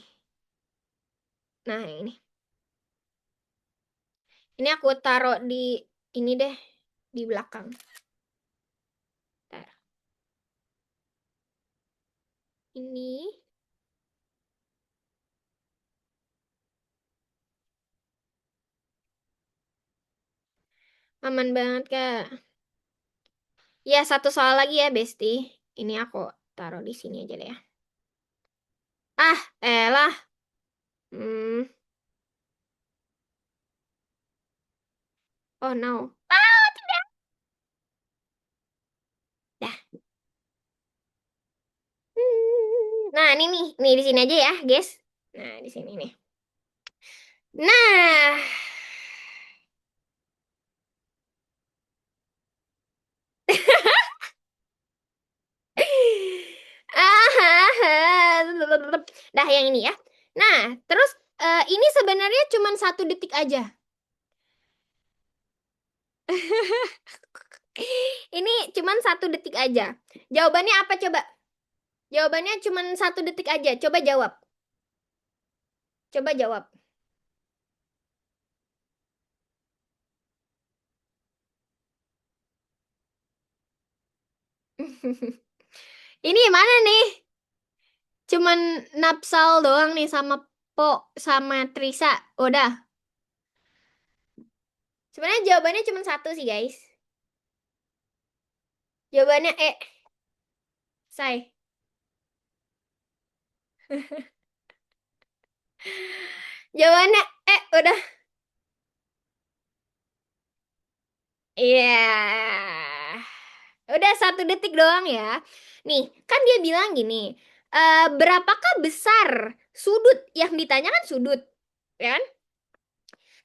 Nah, yang ini. Ini aku taruh di ini deh, di belakang. Ntar. Ini aman banget, Kak. Ya, satu soal lagi ya, Besti. Ini aku taruh di sini aja deh ya. Ah, elah. Hmm. Oh no. Ah, tidak. Dah. Nah, ini nih. Nih di sini aja ya, guys. Nah, di sini nih. Nah. Dah yang ini ya. Nah, terus Ini sebenarnya cuma 1 detik aja. Ini cuma 1 detik aja. Jawabannya apa coba? Jawabannya cuma 1 detik aja. Coba jawab. Coba jawab. Ini mana nih? Cuman Napsal doang nih sama Po sama Trisa. Udah. Sebenarnya jawabannya cuma satu sih, guys. Jawabannya Say. Jawabannya udah. Iya. Udah 1 detik doang ya. Nih, kan dia bilang gini, berapakah besar sudut? Yang ditanya kan sudut, ya kan?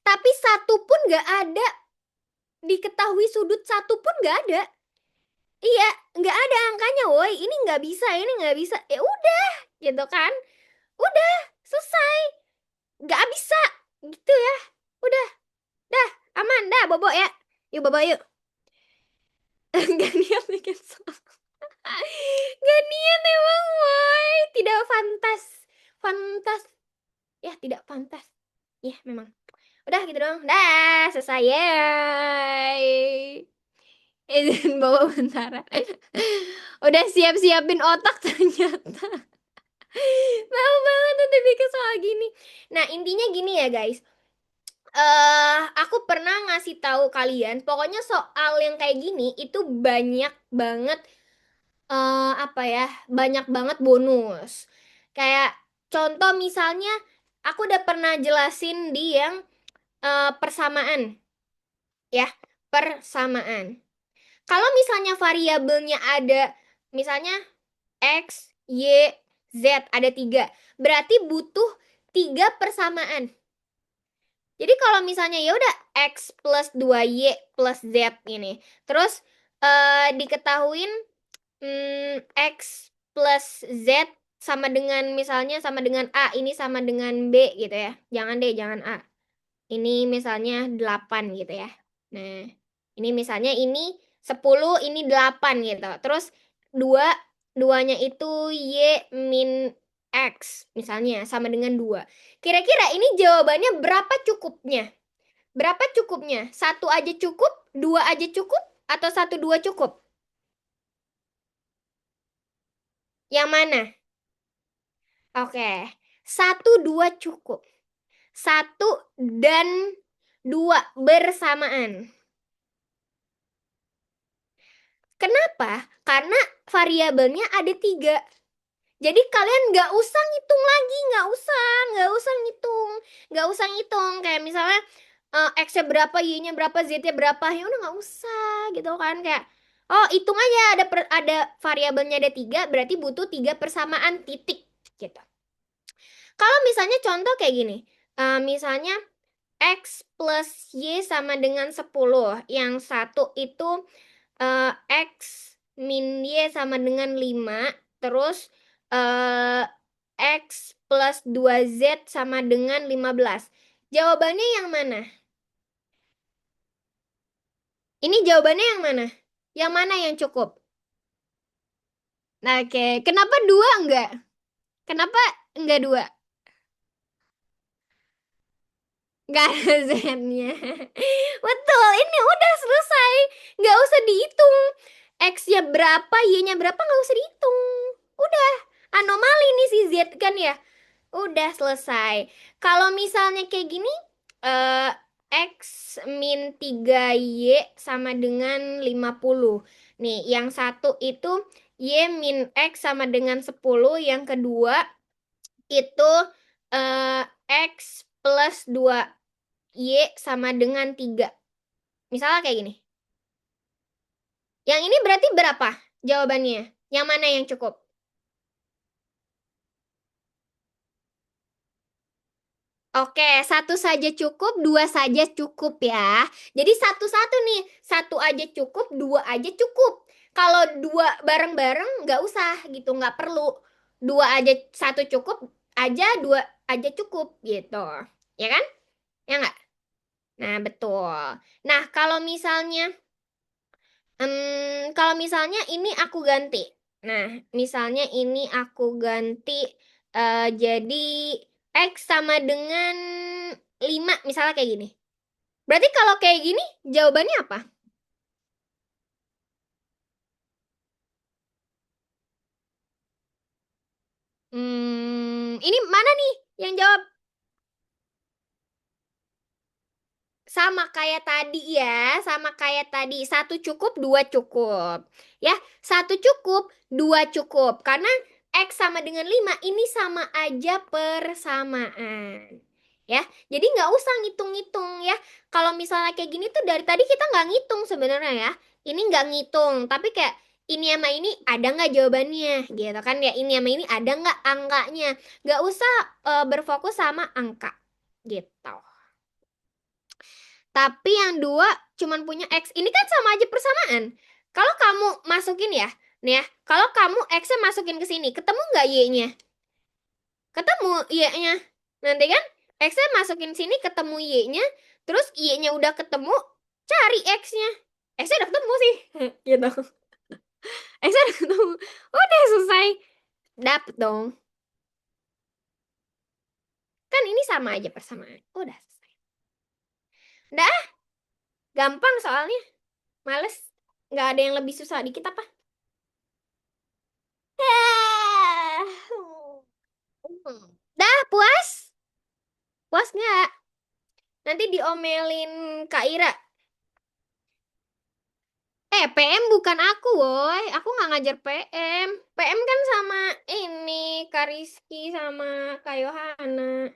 Tapi satu pun gak ada. Diketahui sudut satu pun gak ada. Iya, nggak ada angkanya, woi. Ini nggak bisa, ini nggak bisa. Ya udah, gitu kan? Udah, selesai. Nggak bisa, gitu ya. Udah, dah, aman, dah, bobo ya. Yuk, bobo yuk. Nggak niat bikin soal. Nggak niat emang, woi. Tidak fantas. Fantas. Ya, tidak pantas. Ya, memang. Udah, gitu dong. Dah, selesai. Yeay. Izin bawa bentar. Udah siap-siapin otak ternyata. Mau banget udah bikin soal gini. Nah, intinya gini ya, guys. Aku pernah ngasih tahu kalian, pokoknya soal yang kayak gini itu banyak banget apa ya? Banyak banget bonus. Kayak contoh misalnya aku udah pernah jelasin di yang persamaan ya, persamaan. Kalau misalnya variabelnya ada misalnya X, Y, Z ada 3. Berarti butuh 3 persamaan. Jadi kalau misalnya ya udah X plus 2Y plus Z ini. Terus diketahuin X plus Z sama dengan misalnya sama dengan A, ini sama dengan B gitu ya. Jangan deh, jangan A. Ini misalnya 8 gitu ya. Nah, ini misalnya ini 10, ini 8 gitu. Terus 2, duanya itu Y min X misalnya sama dengan 2. Kira-kira ini jawabannya berapa cukupnya? Berapa cukupnya? 1 aja cukup? 2 aja cukup? Atau 1, 2 cukup? Yang mana? Oke. 1, 2 cukup. 1 dan 2 bersamaan. Kenapa? Karena variabelnya ada 3. Jadi kalian nggak usah ngitung lagi, nggak usah ngitung, nggak usah ngitung. Kayak misalnya X-nya berapa, Y-nya berapa, Z-nya berapa, ya udah nggak usah gitu kan. Kayak, oh hitung aja ada variabelnya ada 3, berarti butuh 3 persamaan titik gitu. Kalau misalnya contoh kayak gini, misalnya X plus Y sama dengan 10, yang satu itu X min Y sama dengan 5, terus X plus 2Z sama dengan 15. Jawabannya yang mana? Ini jawabannya yang mana? Yang mana yang cukup? Nah, oke, kenapa 2 enggak? Kenapa enggak 2? Enggak ada Z-nya. Betul, ini udah selesai. Nggak usah dihitung. X-nya berapa, Y-nya berapa nggak usah dihitung. Udah, anomali nih si Z kan ya. Udah selesai. Kalau misalnya kayak gini, eh, X min 3Y sama dengan 50. Nih, yang satu itu Y min X sama dengan 10. Yang kedua itu X plus 2Y sama dengan 3. Misalnya kayak gini. Yang ini berarti berapa jawabannya? Yang mana yang cukup? Oke, 1 saja cukup, 2 saja cukup ya. Jadi satu-satu nih, 1 aja cukup, 2 aja cukup. Kalau 2 bareng-bareng nggak usah gitu, nggak perlu. 2 aja 1 cukup, aja, 2 aja cukup gitu. Ya kan? Ya nggak? Nah, betul. Nah, kalau misalnya ini aku ganti. Nah, misalnya ini aku ganti jadi X sama dengan 5, misalnya kayak gini. Berarti kalau kayak gini, jawabannya apa? Ini mana nih yang jawab? Sama kayak tadi ya, sama kayak tadi. Satu cukup, dua cukup. Ya, satu cukup, dua cukup. Karena X sama dengan 5 ini sama aja persamaan. Ya, jadi nggak usah ngitung-ngitung ya. Kalau misalnya kayak gini tuh dari tadi kita nggak ngitung sebenarnya ya. Ini nggak ngitung, tapi kayak ini sama ini ada nggak jawabannya gitu kan ya. Ini sama ini ada nggak angkanya. Nggak usah berfokus sama angka gitu. Tapi yang dua cuman punya X. Ini kan sama aja persamaan. Kalau kamu masukin ya, nih ya, kalau kamu X-nya masukin ke sini, ketemu nggak Y-nya? Ketemu Y-nya. Nanti kan X-nya masukin sini, ketemu Y-nya, terus Y-nya udah ketemu, cari X-nya. X-nya udah ketemu sih. Gitu. X-nya udah ketemu. Udah selesai. Dapet dong. Kan ini sama aja persamaan. Udah selesai. Udah, gampang soalnya. Males. Nggak ada yang lebih susah dikit apa? Dah, puas? Puas nggak? Nanti diomelin Kak Ira. PM bukan aku, woi. Aku nggak ngajar PM. PM kan sama ini, Kak Rizky sama Kak Yohana.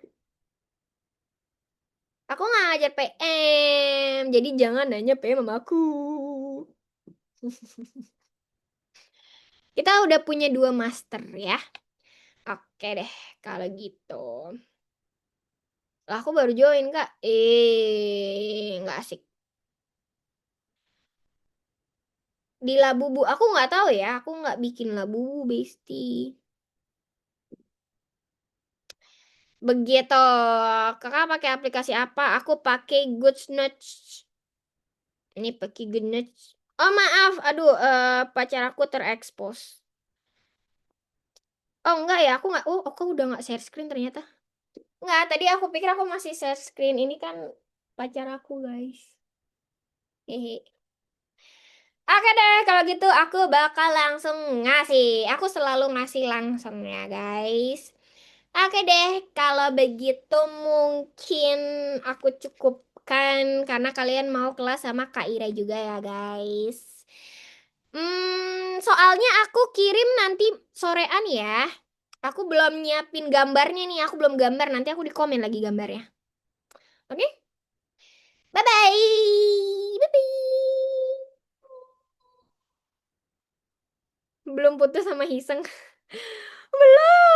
Aku nggak ngajar PM. Jadi jangan nanya PM sama aku. Kita udah punya 2 master ya. Oke deh, kalau gitu. Lah, aku baru join, Kak. Nggak asik. Di Labubu, aku nggak tahu ya. Aku nggak bikin Labubu, Besti. Begitu. Kakak pakai aplikasi apa? Aku pakai Goodnotes. Ini pakai Goodnotes. Oh, maaf. Aduh, pacar aku terekspos. Oh, enggak ya. Aku nggak. Oh, aku udah nggak share screen ternyata. Enggak, tadi aku pikir aku masih share screen. Ini kan pacar aku, guys. Hehe. Oke deh, kalau gitu aku bakal langsung ngasih. Aku selalu ngasih langsung ya, guys. Oke deh, kalau begitu mungkin aku cukupkan karena kalian mau kelas sama Kak Ira juga ya, guys. Soalnya aku kirim nanti sorean ya. Aku belum nyiapin gambarnya nih, aku belum gambar. Nanti aku di komen lagi gambarnya. Oke? Bye-bye. Bye-bye. Belum putus sama Hiseng. Belum.